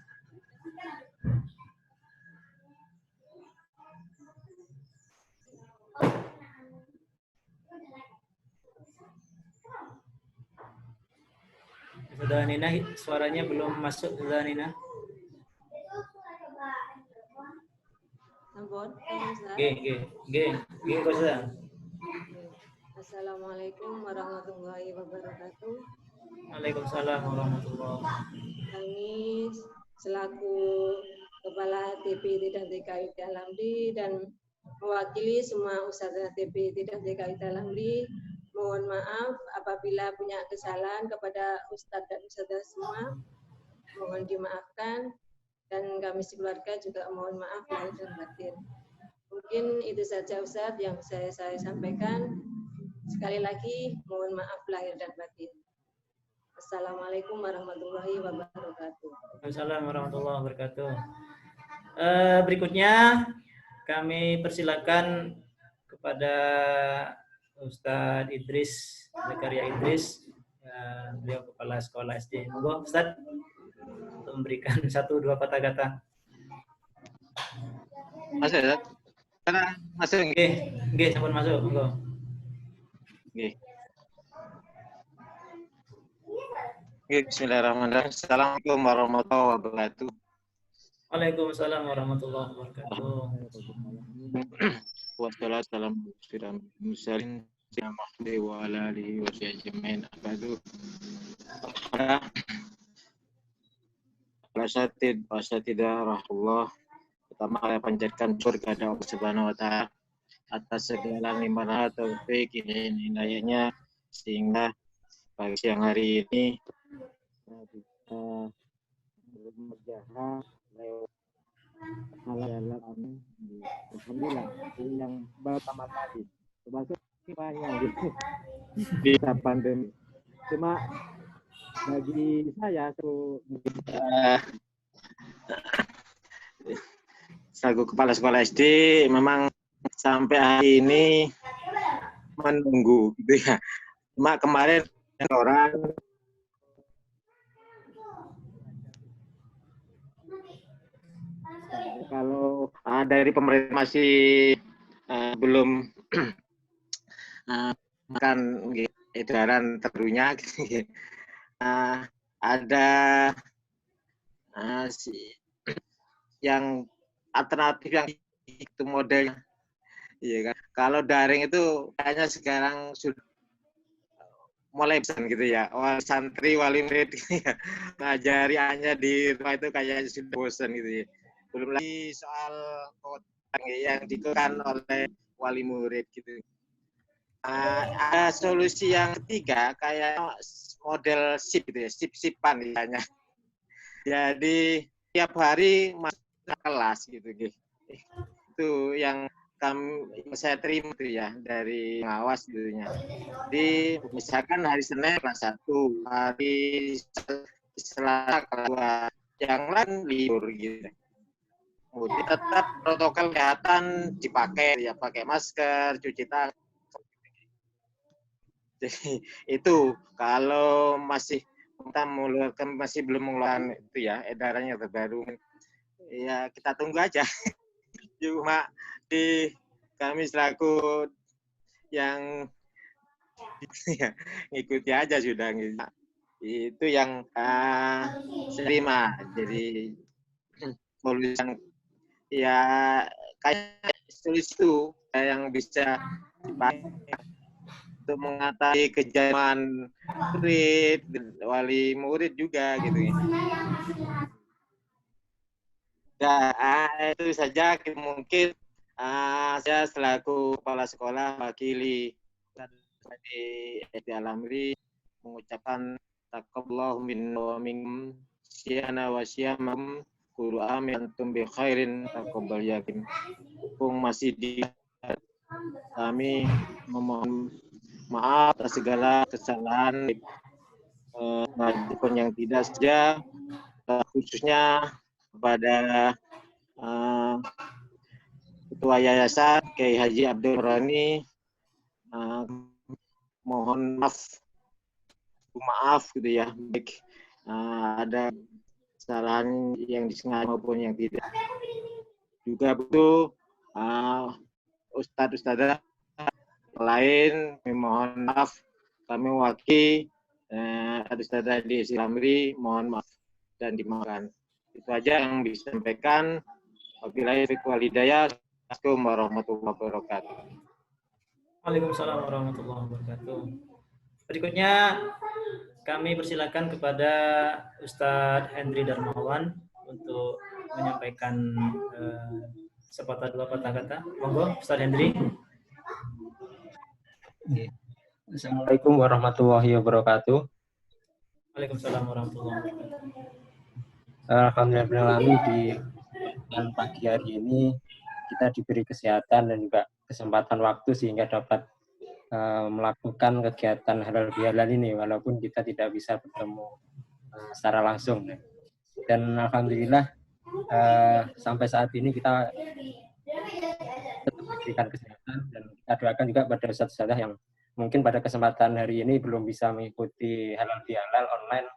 Sudah Nina, suaranya belum masuk. Sudah Nina. Ampun, Assalamualaikum warahmatullahi wabarakatuh. Waalaikumsalam warahmatullahi wabarakatuh. Kami selaku Kepala TP Tidak DKI Alamdi dan mewakili semua Ustadzah TP Tidak DKI Alamdi, mohon maaf apabila punya kesalahan kepada Ustadz dan Ustadzah semua, mohon dimaafkan, dan kami sekeluarga juga mohon maaf lahir dan batin. Mungkin itu saja Ustadz yang saya sampaikan. Sekali lagi mohon maaf lahir dan batin. Assalamualaikum warahmatullahi wabarakatuh. Assalamualaikum warahmatullahi wabarakatuh. Berikutnya kami persilakan kepada Ustadz Idris, Zakaria Idris, beliau Kepala Sekolah SD. Monggo Ustadz untuk memberikan 1-2 kata-kata. Mas ya, karena masuk nggih. Nggih, sampun masuk, monggo. Nggih. Nggih, bismillahirrahmanirrahim. Assalamualaikum warahmatullahi wabarakatuh. Waalaikumsalam warahmatullahi wabarakatuh. Wassalamualaikum warahmatullahi wa alihi wa sahbihi abadu. Rahullah. Pertama saya panjatkan syukur kepada Allah Subhanahu wa taala atas segala limpahan taufik hidayahnya sehingga pagi siang hari ini bisa bermujaha lewat halal amin. Alhamdulillah ini yang pertama kali termasuk banyak gitu di pandemi. Cuma bagi saya selaku kepala sekolah SD memang sampai hari ini menunggu gitu ya. Cuma kemarin orang kalau dari pemerintah masih belum makan edaran terbarunya gitu. Ada yang alternatif yang itu modelnya, iya kan. Kalau daring itu kayaknya sekarang sudah mulai bosan gitu ya. Santri wali murid ngajari hanya di rumah itu kayaknya sudah bosan gitu ya. Belum lagi soal yang dikeluarkan oleh wali murid gitu. Ada solusi yang ketiga kayak model sip gitu ya, sip-sipan misalnya. Jadi tiap hari masuk kelas gitu. Itu yang saya terima tuh ya dari pengawas dulunya. Di misalkan hari Senin kelas 1, hari Selasa kelas 2, yang lain libur gitu. Kemudian tetap protokol kesehatan dipakai ya, pakai masker, cuci tangan. Jadi itu kalau masih kita masih belum mengeluarkan itu ya edarannya terbaru, ya kita tunggu aja. Cuma di kami selaku yang ya, ngikuti aja sudah gitu. Itu yang terima. Jadi solusi ya kayak solusi itu yang bisa dipakai untuk mengatasi kejaman murid, wali murid juga gitu. Ya, itu saja mungkin saya selaku kepala sekolah wakili di SD Al-Amri mengucapkan taqabbalallahu minna wa minkum syana wa syamakum qulu amin antum bi khairin taqabbal yakin. Masih di kami memohon maaf atas segala kesalahan maupun yang tidak saja, khususnya kepada Ketua Yayasan Kiai Haji Abdul Rani, mohon maaf gitu ya, baik ada kesalahan yang disengaja maupun yang tidak. Juga butuh ustadz-ustadzah lain, mohon maaf kami mewakili ustadzah di Islamri, mohon maaf dan dimaafkan. Itu aja yang bisa disampaikan. Wabillahi taufiq wal hidayah. Assalamualaikum warahmatullahi wabarakatuh. Waalaikumsalam warahmatullahi wabarakatuh. Berikutnya kami persilakan kepada Ustadz Hendri Darmawan untuk menyampaikan sepatah dua patah kata. Monggo Ustadz Hendri. Assalamualaikum warahmatullahi wabarakatuh. Waalaikumsalam warahmatullahi wabarakatuh. Alhamdulillah di pagi hari ini kita diberi kesehatan dan juga kesempatan waktu sehingga dapat melakukan kegiatan halal bihalal ini walaupun kita tidak bisa bertemu secara langsung. Dan alhamdulillah sampai saat ini kita tetap diberikan kesehatan dan kita doakan juga pada ustadz-ustadzah yang mungkin pada kesempatan hari ini belum bisa mengikuti halal bihalal online.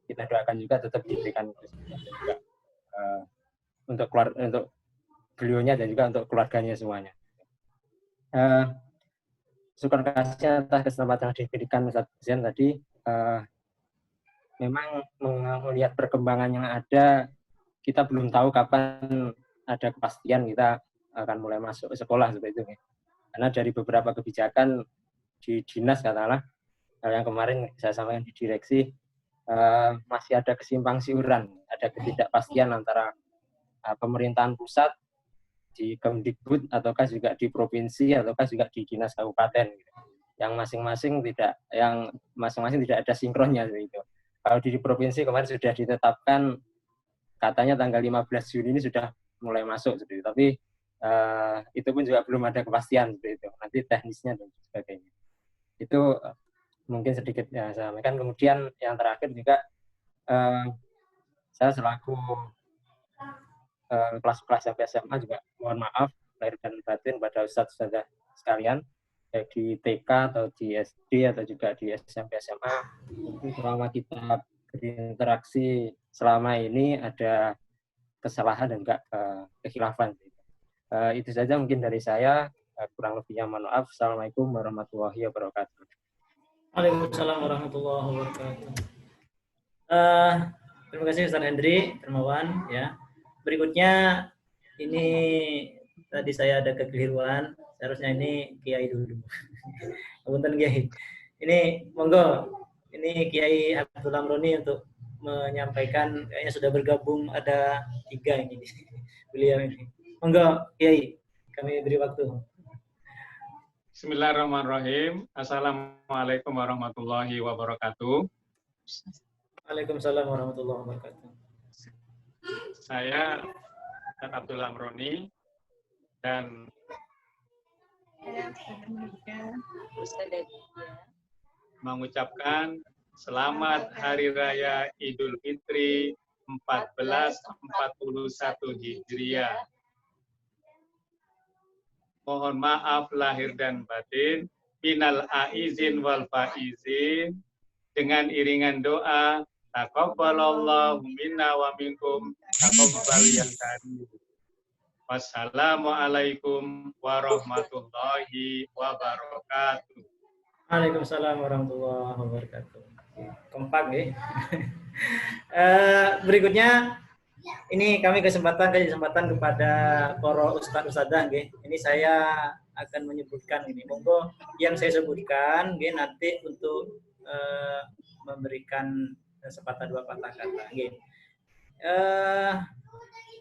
Kita doakan juga tetap diberikan kesehatan juga untuk beliaunya dan juga untuk keluarganya semuanya. Syukur kasih atas kesempatan yang diberikan Ustaz Zain tadi. Memang melihat perkembangan yang ada, kita belum tahu kapan ada kepastian kita akan mulai masuk ke sekolah seperti itu. Karena dari beberapa kebijakan di dinas katakanlah, yang kemarin saya sampaikan di direksi, masih ada kesimpang siuran, ada ketidakpastian antara pemerintahan pusat di Kemdikbud ataukah juga di provinsi ataukah juga di dinas kabupaten, yang masing-masing tidak ada sinkronnya itu. Kalau di provinsi kemarin sudah ditetapkan katanya tanggal 15 Juni ini sudah mulai masuk seperti itu, tapi itu pun juga belum ada kepastian seperti itu. Nanti teknisnya dan sebagainya. Itu mungkin sedikit ya saya sampaikan. Kemudian yang terakhir juga saya selaku kelas-kelas SMP SMA juga mohon maaf lahir dan batin pada ustadz-ustadzah sekalian, baik di TK atau di SD atau juga di SMP SMA. Mungkin selama kita berinteraksi selama ini ada kesalahan dan juga kekhilafan. Itu saja mungkin dari saya, kurang lebihnya mohon maaf. Assalamualaikum warahmatullahi wabarakatuh. Waalaikumsalam warahmatullahi wabarakatuh. Terima kasih Ustaz Hendri Dermawan ya. Berikutnya ini tadi saya ada kekeliruan, seharusnya ini Kiai dulu. Punten Kiai. Ini monggo, ini Kiai Abdul Amroni untuk menyampaikan, kayaknya sudah bergabung ada 3 ini beliau ini. Monggo Kiai, kami beri waktu. Bismillahirrahmanirrahim. Assalamualaikum warahmatullahi wabarakatuh. Waalaikumsalam warahmatullahi wabarakatuh. Saya Abdul Amroni dan mengucapkan selamat Hari Raya Idul Fitri 1441 Hijriah. Mohon maaf lahir dan batin, minal aizin wal faizin, dengan iringan doa, taqabbalallahu minna wa minkum, taqabbal yang karim. Wassalamualaikum warahmatullahi wabarakatuh. Waalaikumsalam warahmatullahi wabarakatuh. Kompak ya. Berikutnya ini kami kasih kesempatan kepada para ustadz-ustadzah nggih. Ini saya akan menyebutkan ini. Monggo yang saya sebutkan nggih nanti untuk memberikan sepatah dua patah kata nggih.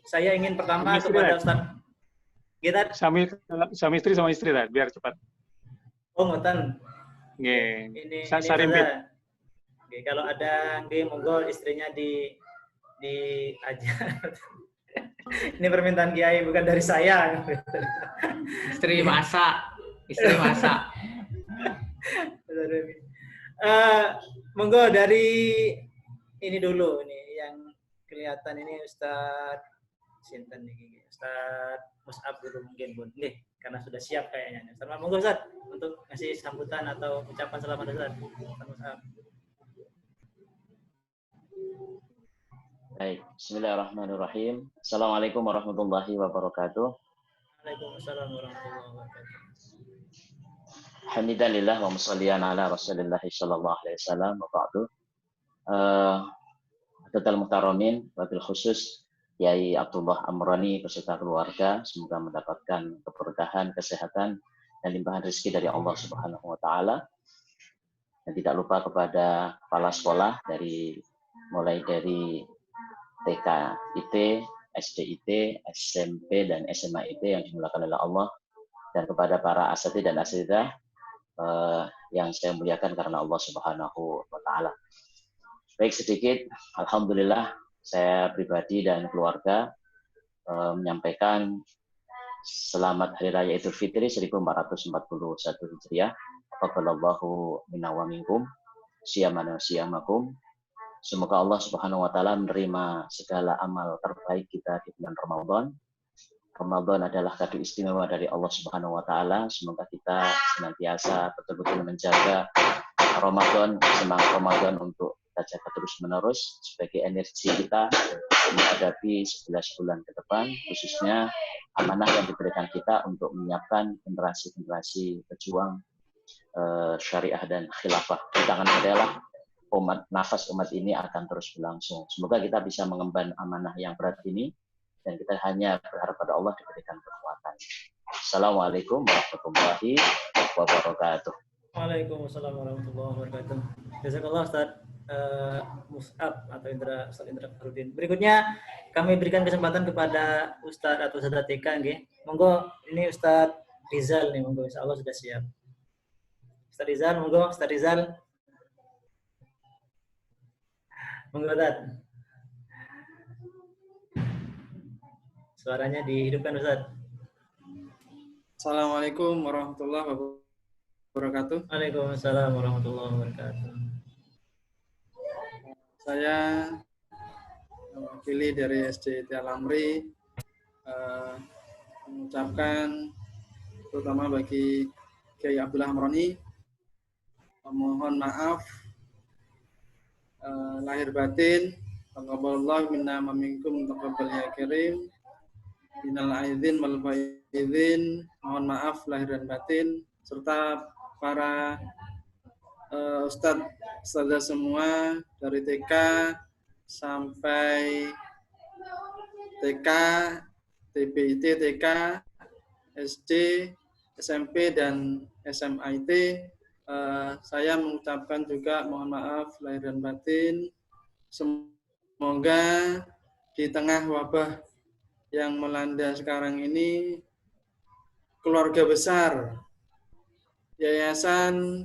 Saya ingin pertama kepada Ustaz kita sama istri lah biar cepat. Oh, ngoten. Nggih. Ini Sarimpit. Nggih, kalau ada nggih monggo istrinya di aja. Ini permintaan Kiai bukan dari saya. Istri masak. Monggo dari ini dulu ini yang kelihatan ini Ustadz Sinten nih, Ustadz Mus'ab dulu mungkin Bun. Nih, karena sudah siap kayaknya. Selamat monggo Ustadz untuk ngasih sambutan atau ucapan selamat Ustadz. Mus'ab. Baik, bismillahirrahmanirrahim. Assalamualaikum warahmatullahi wabarakatuh. Waalaikumsalam warahmatullahi wabarakatuh. Alhamdulillah wa musallian ala Rasulillah sallallahu alaihi wasallam wa ba'du. Total muhtaramin, wabil khusus Kiai Abdullah Amroni beserta keluarga, semoga mendapatkan keberkahan, kesehatan, dan limpahan rezeki dari Allah Subhanahu wa taala. Dan tidak lupa kepada kepala sekolah mulai dari TK IT, SD IT, SMP dan SMA IT yang dimuliakan oleh Allah, dan kepada para asatidz dan asatidzah yang saya muliakan karena Allah Subhanahu wa taala. Baik, sedikit alhamdulillah saya pribadi dan keluarga menyampaikan selamat Hari Raya Idul Fitri 1441 Hijriah. Taqabbalallahu minna wa minkum, siyamana siyamakum. Semoga Allah Subhanahu wa taala menerima segala amal terbaik kita di bulan Ramadan. Ramadan adalah kado istimewa dari Allah Subhanahu wa taala. Semoga kita senantiasa betul-betul menjaga Ramadan, semangat Ramadan untuk kita jaga terus-menerus sebagai energi kita menghadapi 11 bulan ke depan, khususnya amanah yang diberikan kita untuk menyiapkan generasi-generasi pejuang syariah dan khilafah. Di tangan adalah nafas umat ini akan terus berlangsung. Semoga kita bisa mengemban amanah yang berat ini, dan kita hanya berharap pada Allah diberikan kekuatan. Assalamualaikum warahmatullahi wabarakatuh. Waalaikumsalam warahmatullahi wabarakatuh. Jazakallah Ustaz Mus'ab atau Ustaz Indra Farudin. Berikutnya kami berikan kesempatan kepada Ustaz atau Ustaz TK nggih. Monggo ini Ustaz Rizal nih, monggo insyaallah sudah siap. Ustaz Rizal, monggo Ustaz Rizal. Monggo Ustaz. Suaranya dihidupkan Ustaz. Assalamualaikum warahmatullahi wabarakatuh. Waalaikumsalam warahmatullahi wabarakatuh. Saya mewakili dari SDIT Al-Amri mengucapkan terutama bagi Kiai Abdullah Amrani mohon maaf lahir batin. Taqabbalallahu minna wa minkum taqabbal ya karim. Minal aidin wal faidin, mohon maaf lahir dan batin, serta para ustadz semua dari TK sampai TK, TBIT, TK, SD, SMP, dan SMIT. Saya mengucapkan juga mohon maaf lahir dan batin. Semoga di tengah wabah yang melanda sekarang ini, keluarga besar Yayasan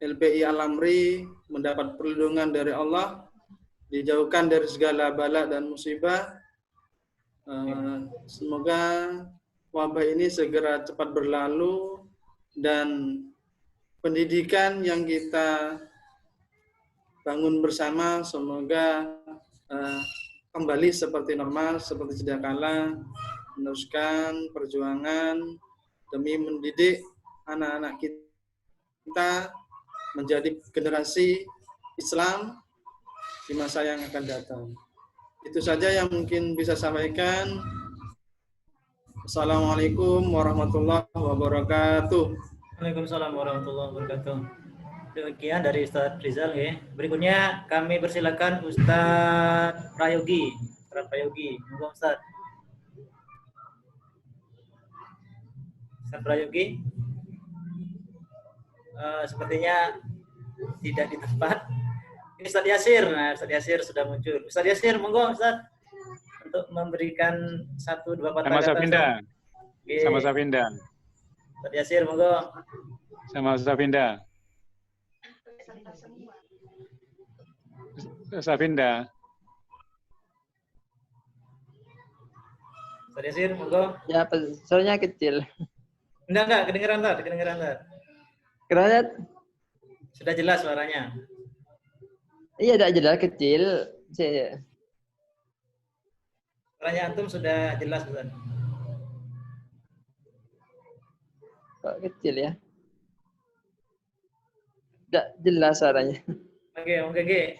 LPI Al-Amri mendapat perlindungan dari Allah, dijauhkan dari segala bala dan musibah. Semoga wabah ini segera cepat berlalu dan pendidikan yang kita bangun bersama semoga kembali seperti normal, seperti sedia kala, meneruskan perjuangan demi mendidik anak-anak kita menjadi generasi Islam di masa yang akan datang. Itu saja yang mungkin bisa sampaikan. Assalamualaikum warahmatullahi wabarakatuh. Waalaikumsalam warahmatullahi wabarakatuh. Demikian dari Ustaz Rizal ya. Berikutnya kami persilakan Ustaz Prayogi. Ustaz Prayogi, monggo Ustaz. Ustaz Prayogi. Sepertinya tidak di tempat. Ini Ustaz Yasir. Nah, Ustaz Yasir sudah muncul. Ustaz Yasir, monggo Ustaz untuk memberikan 1-2 patah kata. Sama Safinda. Sama Safinda. Ustaz Yasir, monggo. Sama Safinda. Safinda. Ustaz Yasir, monggo. Ya, suaranya kecil. Enggak, kedengeran Ustaz, kedengeran Ustaz. Kedengeran? Sudah jelas suaranya. Iya, tidak jelas, kecil. Suaranya antum sudah jelas Ustaz. Kok kecil ya? Tidak jelas suaranya. Oke.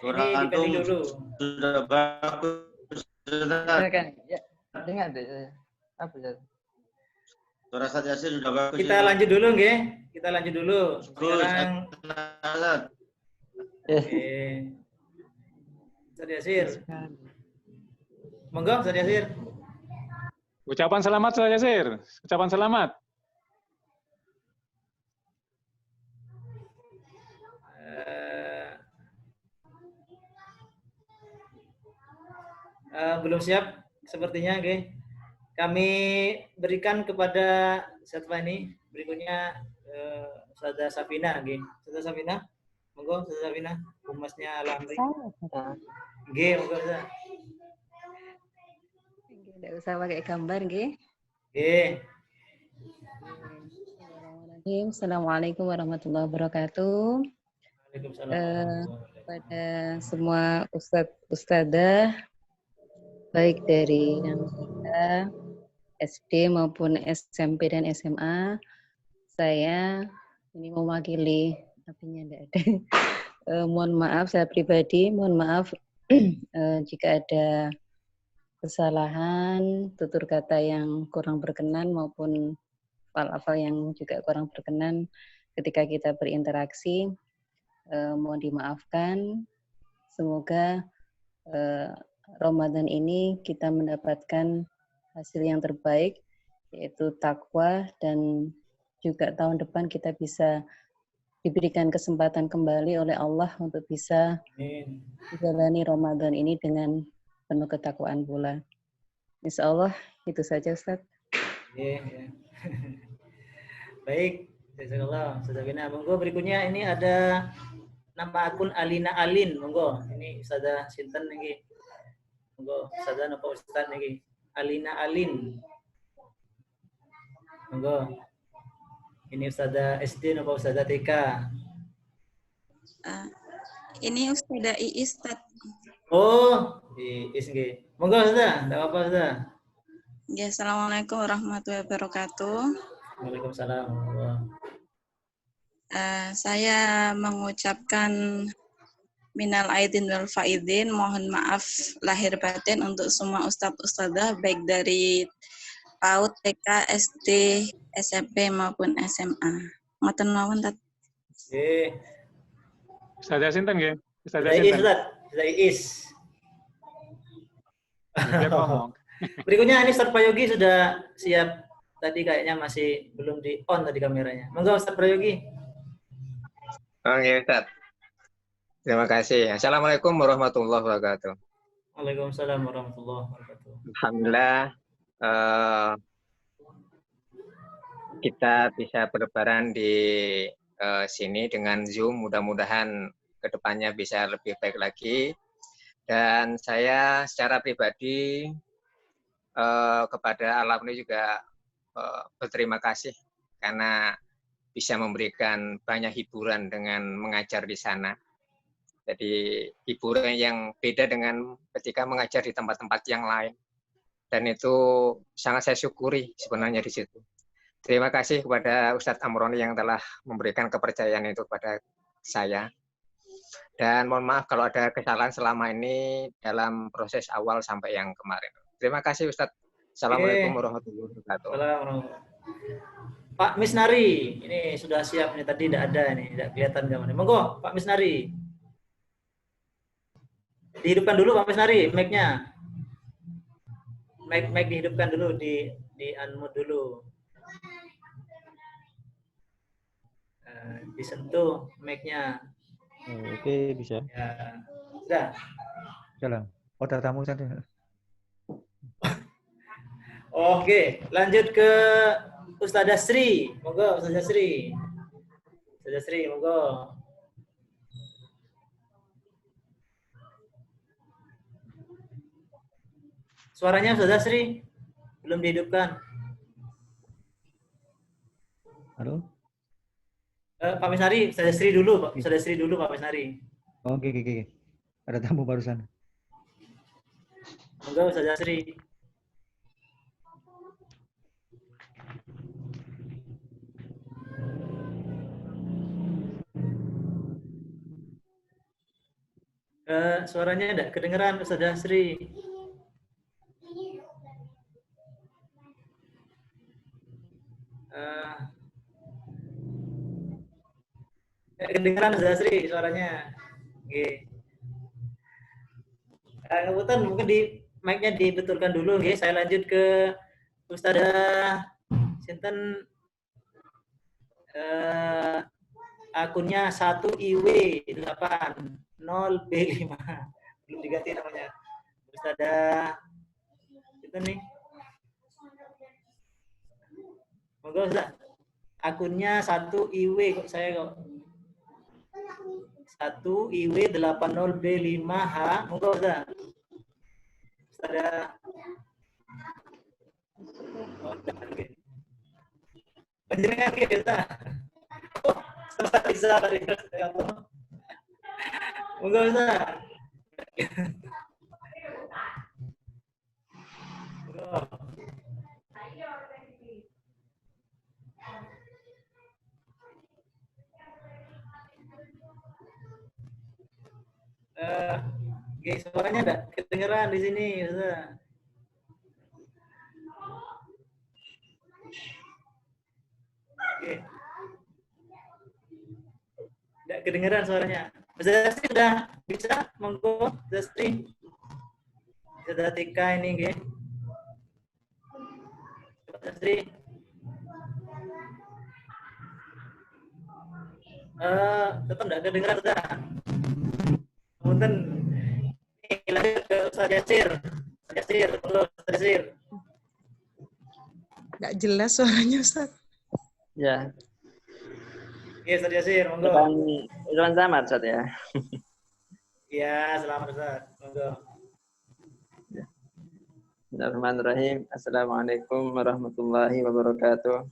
Ini dipending dulu. Sudah bagus. Ya, dengar deh. Apa ya? Suara Ustaz Yasir sudah bagus. Kita lanjut dulu, nggih. Kita lanjut dulu. Sekarang Oke. Ustaz Yasir. Monggo Ustaz Yasir. Ucapan selamat Ustaz Yasir. Ucapan selamat. Belum siap sepertinya, oke. Kami berikan kepada siapa ini berikutnya Ustazah Safina, oke. Ustazah Safina, monggo Ustazah Safina, humasnya Al-Amri. Oke, monggo Ustazah. Tidak usah pakai gambar, oke. Oke. Assalamualaikum warahmatullahi wabarakatuh. Kepada semua ustadzah, baik dari yang kita SD maupun SMP dan SMA, saya ini mewakili, tapi tidak ada. Mohon maaf, saya pribadi, mohon maaf jika ada kesalahan, tutur kata yang kurang berkenan maupun hal-hal yang juga kurang berkenan ketika kita berinteraksi, mohon dimaafkan. Semoga Ramadan ini kita mendapatkan hasil yang terbaik, yaitu takwa, dan juga tahun depan kita bisa diberikan kesempatan kembali oleh Allah untuk bisa menjalani Ramadan ini dengan penuh ketakwaan pula. Insya Allah itu saja, Ustaz. Baik, jazakallah Ustazah Bina. Monggo berikutnya ini ada nama akun Alina Alin. Monggo, ini Ustazah sinten niki. Monggo Ustazah napa Ustaz niki? Alina Alin. Monggo. Ini Ustazah SD napa Ustazah TK? Ini Ustazah Iis, Ustaz. Oh, Iis nggih. Monggo Ustazah, enggak apa-apa Ustazah. Ya, Assalamualaikum warahmatullahi wabarakatuh. Waalaikumsalam. Saya mengucapkan minal aidin wal faidin, mohon maaf lahir batin untuk semua ustadz-ustadzah baik dari PAUD, TK, SD, SMP maupun SMA. Ngoten mawon tat. Nggih. Ustazah sinten nggih? Ustazah Iis, Ustaz. Ustazah Iis. Dia ngomong. Berikutnya ini Ustaz Prayogi sudah siap. Tadi kayaknya masih belum di on tadi kameranya. Monggo Ustaz Prayogi. Oke, Ustaz. Terima kasih. Assalamualaikum warahmatullahi wabarakatuh. Waalaikumsalam warahmatullahi wabarakatuh. Alhamdulillah kita bisa berlebaran di sini dengan Zoom. Mudah-mudahan kedepannya bisa lebih baik lagi. Dan saya secara pribadi kepada alam ini juga berterima kasih karena bisa memberikan banyak hiburan dengan mengajar di sana. Jadi hiburan yang beda dengan ketika mengajar di tempat-tempat yang lain. Dan itu sangat saya syukuri sebenarnya di situ. Terima kasih kepada Ustadz Amroni yang telah memberikan kepercayaan itu kepada saya. Dan mohon maaf kalau ada kesalahan selama ini dalam proses awal sampai yang kemarin. Terima kasih Ustadz. Assalamualaikum warahmatullahi wabarakatuh. Pak Misnari, ini sudah siap nih, tadi tidak ada nih, tidak kelihatan gambarnya. Monggo, Pak Misnari. Dihidupkan dulu Pak Misnari, mic-nya. Mic dihidupkan dulu, di unmute dulu. Disentuh mic-nya. Oke, bisa. Ya. Sudah. Jalan. Oh, ada tamu sana. Oke, lanjut ke Ustazah Sri. Monggo Ustazah Sri. Ustazah Sri, monggo. Suaranya Ustazah Sri belum dihidupkan. Halo? Pak Misnari, Ustazah Sri dulu, Pak. Ustazah Sri dulu, Pak Misnari. Oke. Ada tamu barusan. Monggo Ustazah Sri. Suaranya tidak kedengeran Ustazah Sri. Kedengeran Ustazah Sri suaranya. Oke. Kemudian mungkin di mic-nya dibetulkan dulu, nggih. Saya lanjut ke Ustazah sinten akunnya 1IW80B5. Belum diganti namanya. Ustazah itu nih. Monggo Ustaz. Akunnya 1IW kok saya kok. 1IW80B5H. Monggo Ustaz. Ustazah. Panjenengan nggih Ustaz. Ustaz Isa dari Allah. Monggo Ustaz. Suaranya enggak kedengeran di sini, Ustaz. Oke. Tidak kedengeran suaranya. Ustaz Astri sudah bisa? Monggo, Ustaz Astri. Sudah tika ini, nggih. Ustaz Astri. Tetap tidak kedengeran, Ustaz. Kemudian lagi ke Ustaz Yasir. Ustaz Yasir, monggo, Ustaz Yasir. Nggak jelas suaranya, Ustaz. Ya. Iya, Ustaz Yasir, monggo. Irwan Samad, Ustaz ya. Iya, selamat Ustaz. Monggo. Bismillahirrahmanirrahim. Assalamualaikum warahmatullahi wabarakatuh.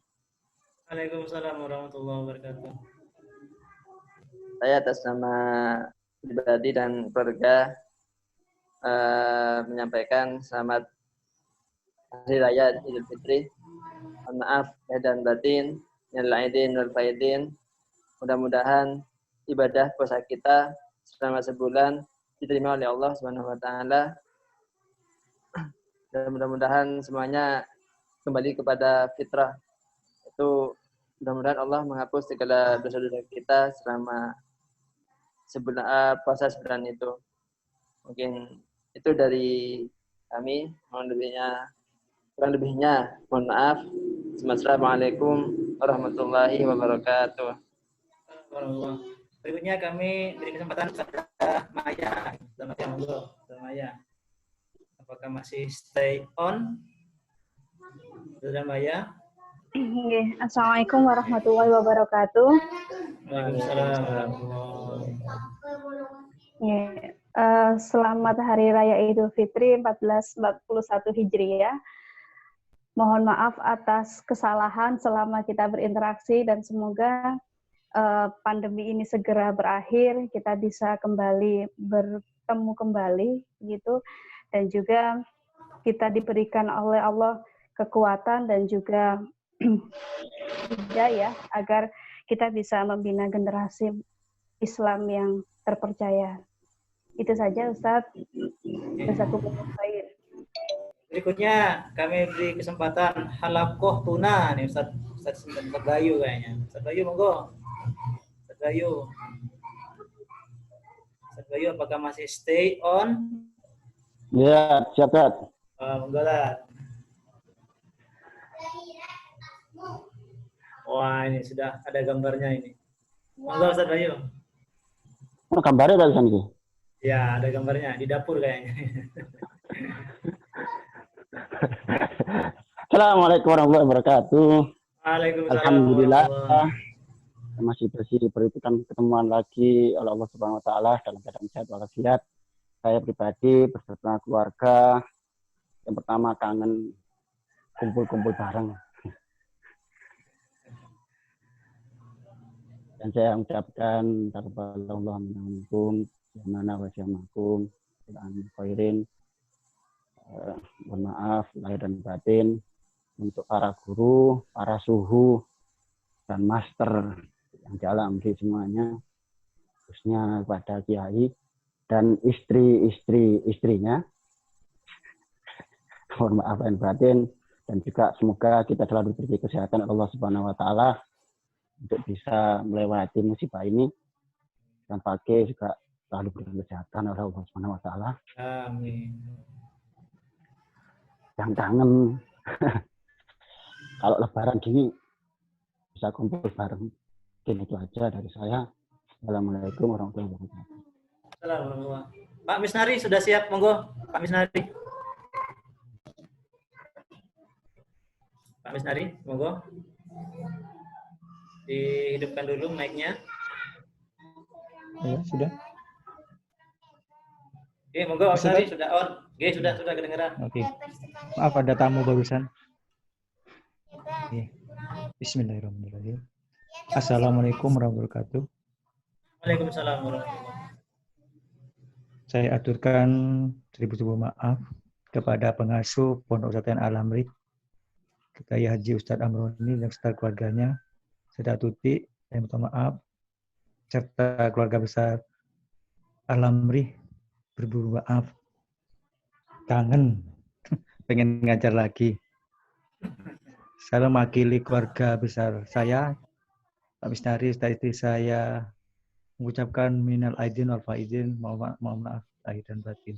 Waalaikumsalam warahmatullahi wabarakatuh. Saya atas nama pribadi dan keluarga menyampaikan selamat Hari Raya Idul Fitri. Mohon maaf lahir dan batin, minal aidin wal faidin. Mudah-mudahan ibadah puasa kita selama sebulan diterima oleh Allah Subhanahu wa taala. Dan mudah-mudahan semuanya kembali kepada fitrah. Itu mudah-mudahan Allah menghapus segala dosa-dosa kita selama sebulan puasa sebulan itu. Mungkin itu dari kami. Kurang lebihnya mohon maaf. Assalamualaikum warahmatullahi wabarakatuh. Berikutnya kami beri kesempatan kepada Maya. Selamat siang, Monggo. Maya. Apakah masih stay on? Sudah Maya? Nggih. Assalamualaikum warahmatullahi wabarakatuh. Waalaikumsalam. Selamat Hari Raya Idul Fitri 1441 Hijriah. Mohon maaf atas kesalahan selama kita berinteraksi dan semoga pandemi ini segera berakhir, kita bisa kembali bertemu kembali gitu, dan juga kita diberikan oleh Allah kekuatan dan juga hidayah agar kita bisa membina generasi Islam yang terpercaya. Itu saja Ustadz. Jazakumullah khair. Berikutnya kami beri kesempatan halakoh tuna nih Ustaz Bayu kayaknya. Ustaz Bayu monggo. Ustaz Bayu. Ustaz Bayu apakah masih stay on? Ya, siap, Ustaz. Monggo lah. Wah, ini sudah ada gambarnya ini. Monggo Ustaz Bayu. Oh, gambarnya dari sana. Ya, ada gambarnya di dapur kayaknya. Assalamualaikum warahmatullahi wabarakatuh. Waalaikumsalam. Alhamdulillah masih diberikan ketemuan lagi oleh Allah Subhanahu wa taala dalam keadaan sehat walafiat. Saya pribadi beserta keluarga yang pertama kangen kumpul-kumpul bareng. Dan saya mengucapkan taqabbalallahu minkum wa wasyamakum dan khairin. Mohon maaf lahir dan batin untuk para guru, para suhu, dan master yang di alam semuanya, khususnya kepada kiai dan istrinya. Mohon maaf lahir dan batin, dan juga semoga kita selalu diberi kesehatan Allah Subhanahu wa taala untuk bisa melewati musibah ini, dan pakai juga selalu diberi kesehatan oleh Allah Subhanahu wa taala. Amin. Yang kangen kalau lebaran gini bisa kumpul bareng. Mungkin itu aja dari saya. Assalamualaikum warahmatullahi wabarakatuh. Assalamualaikum. Pak Misnari sudah siap, monggo. Pak Misnari. Pak Misnari, monggo. Dihidupkan dulu mic-nya. Ya, sudah. Oke, monggo Pak Misnari sudah on. Oke, sudah kedengeran. Oke. Maaf ada tamu barusan. Oke. Bismillahirrahmanirrahim. Assalamualaikum warahmatullahi wabarakatuh. Waalaikumsalam warahmatullahi wabarakatuh. Saya aturkan seribu maaf kepada pengasuh Pondok Pesantren Al-Amri, Kiai Haji Ustadz Amroni dan serta keluarganya. Saya Tuti, saya minta maaf, serta keluarga besar Al-Amri berburu maaf. Kangen, pengen ngajar lagi. Saya mewakili keluarga besar saya, Pak Misnari, istri saya, mengucapkan minal aidin wal faizin, mohon maaf lahir dan batin.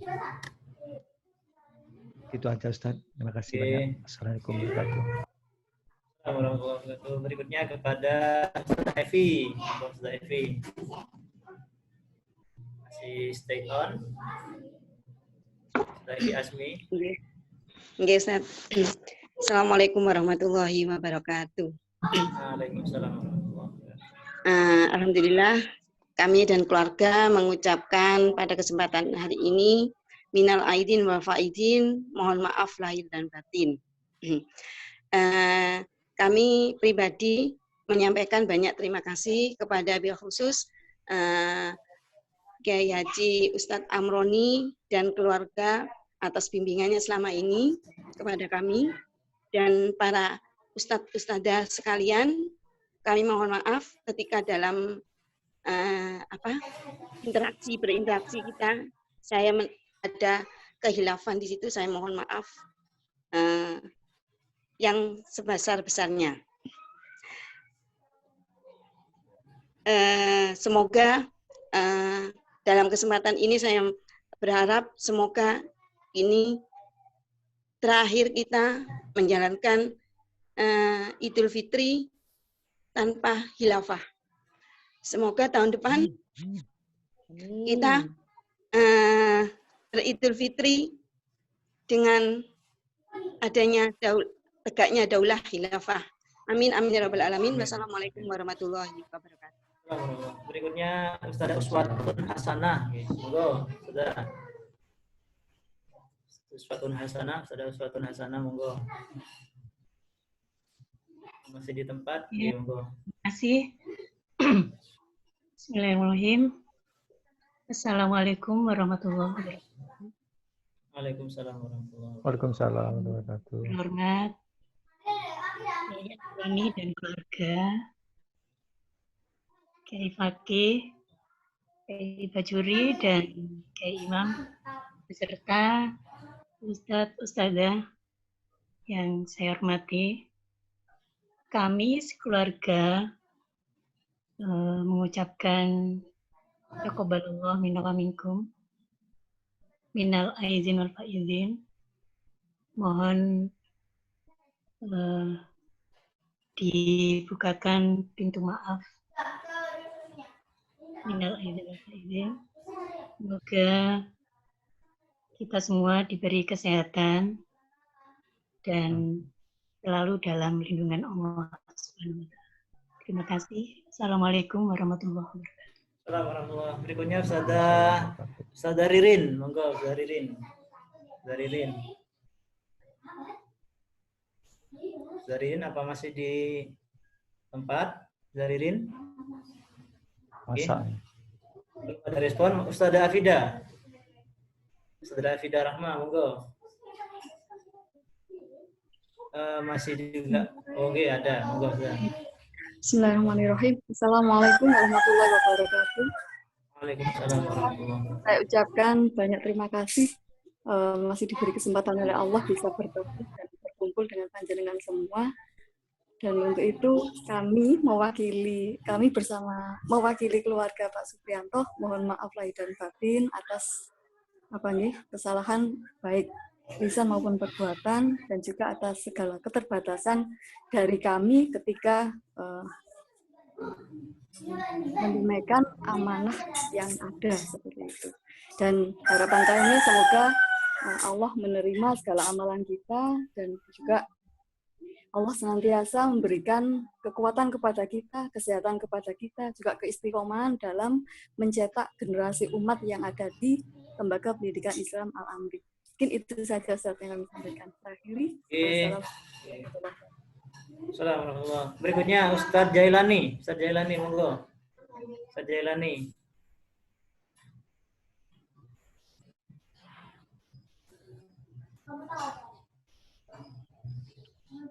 Itu aja Ustaz. Terima kasih banyak. Assalamualaikum warahmatullahi wabarakatuh. Berikutnya kepada Ustaz Evi. Ustaz Evi. Masih stay on. Ustaz Evi Asmi. Nggih, Ustaz. Assalamualaikum warahmatullahi wabarakatuh. Waalaikumsalam warahmatullahi wabarakatuh. Alhamdulillah kami dan keluarga mengucapkan pada kesempatan hari ini minal aidin wal faizin, mohon maaf lahir dan batin. Kami pribadi menyampaikan banyak terima kasih kepada bil khusus Kiai Haji Ustadz Amroni dan keluarga atas bimbingannya selama ini kepada kami dan para ustadz-ustadzah sekalian. Kami mohon maaf ketika dalam berinteraksi kita, saya ada kehilafan di situ. Saya mohon maaf yang sebesar-besarnya. Semoga dalam kesempatan ini saya berharap semoga ini terakhir kita menjalankan Idul Fitri tanpa khilafah. Semoga tahun depan kita beridul fitri dengan adanya tegaknya daulah khilafah. Amin amin ya rabbal alamin. Wassalamualaikum warahmatullahi wabarakatuh. Berikutnya Ustazah Uswatun Hasanah. Monggo, Ustazah. Uswatun Hasanah, monggo. Masih di tempat? Ya. Monggo. Terima kasih. Bismillahirrahmanirrahim. Assalamualaikum warahmatullahi wabarakatuh. Waalaikumsalam warahmatullahi wabarakatuh. Waalaikumsalam warahmatullahi wabarakatuh. Hormat Kiai Amroni dan keluarga, Kiai Fakih, Kiai Bajuri dan Kiai Imam beserta Ustadz Ustadzah yang saya hormati. Kami sekeluarga mengucapkan taqabbalallah minna wa minkum minal aizin wal faizin. Mohon dibukakan pintu maaf minal aizin wal faizin. Semoga kita semua diberi kesehatan dan selalu dalam lindungan Allah Subhanahu wa Ta'ala. Terima kasih. Assalamualaikum warahmatullahi wabarakatuh. Assalamualaikum warahmatullahi wabarakatuh. Berikutnya Ustazah Ririn. Monggo, Ustazah Ririn. Ustazah Ririn. Ustazah Ririn apa masih di tempat? Ustazah Ririn? Masa. Belum ada respon. Ustazah Afida. Ustazah Afida Rahma, monggo. Masih juga. Oke, ada. Monggo, Ustazah. Bismillahirrahmanirrahim. Assalamualaikum warahmatullahi wabarakatuh. Waalaikumsalam warahmatullahi wabarakatuh. Saya ucapkan banyak terima kasih masih diberi kesempatan oleh Allah bisa bertemu dan berkumpul dengan panjenengan semua. Dan untuk itu kami mewakili keluarga Pak Supriyanto, mohon maaf lahir dan batin atas kesalahan baik lisan maupun perbuatan dan juga atas segala keterbatasan dari kami ketika menunaikan amanah yang ada seperti itu. Dan harapan kami semoga Allah menerima segala amalan kita dan juga Allah senantiasa memberikan kekuatan kepada kita, kesehatan kepada kita, juga keistiqomahan dalam mencetak generasi umat yang ada di Lembaga Pendidikan Islam Al-Amri. Mungkin itu saja Ustaz yang kami sampaikan. Akhiri. Assalamualaikum. Berikutnya Ustadz Jailani. Ustadz Jailani, monggo. Ustadz Jailani.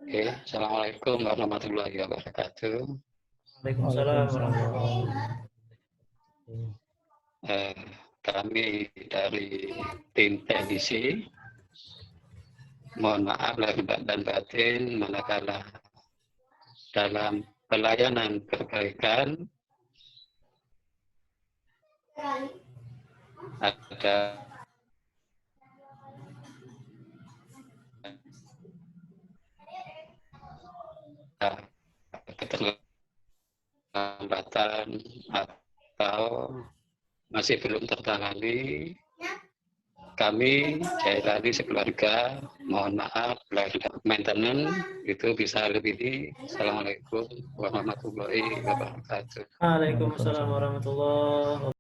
Oke, Assalamualaikum warahmatullahi wabarakatuh. Waalaikumsalam warahmatullahi wabarakatuh. Kami dari tim teknisi, mohon maaf lahir dan batin manakala dalam pelayanan perbaikan, ada keterlambatan atau masih belum tertangani, kami Jailani sekeluarga mohon maaf lahir maintenance itu bisa lebih di. Assalamualaikum warahmatullahi wabarakatuh. Waalaikumsalam warahmatullahi